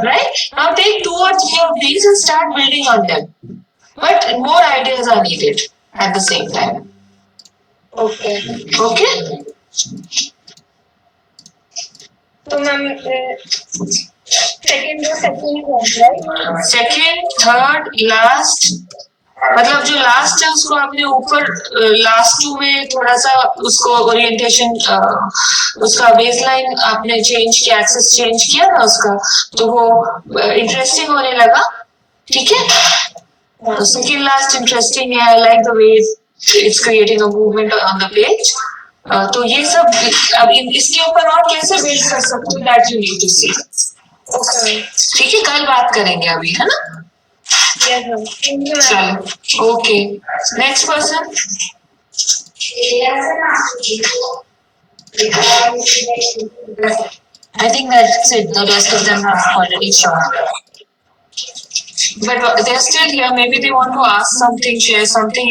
right? Now take 2 or 3 of these and start building on them. But more ideas are needed at the same time. Okay. Okay? So ma'am, second one, right? Second, third, last. मतलब जो last है उसको आपने ऊपर last 2 में थोड़ा सा उसको ओरिएंटेशन उसका बेसलाइन आपने चेंज किया, एक्सेस चेंज किया ना उसका, तो वो इंटरेस्टिंग होने लगा. ठीक है. सेकंड लास्ट इंटरेस्टिंग है. I like the way it's creating a movement on the page. तो ये सब अब इसके ऊपर और कैसे बिल्ड कर सकते हो, दैट यू नीड टू सी. ठीक है, कल बात करेंगे अभी, है ना. चलो, okay. Next person. I think that's it. The rest of them have already shown. But they're still here. Maybe they want to ask something, share something.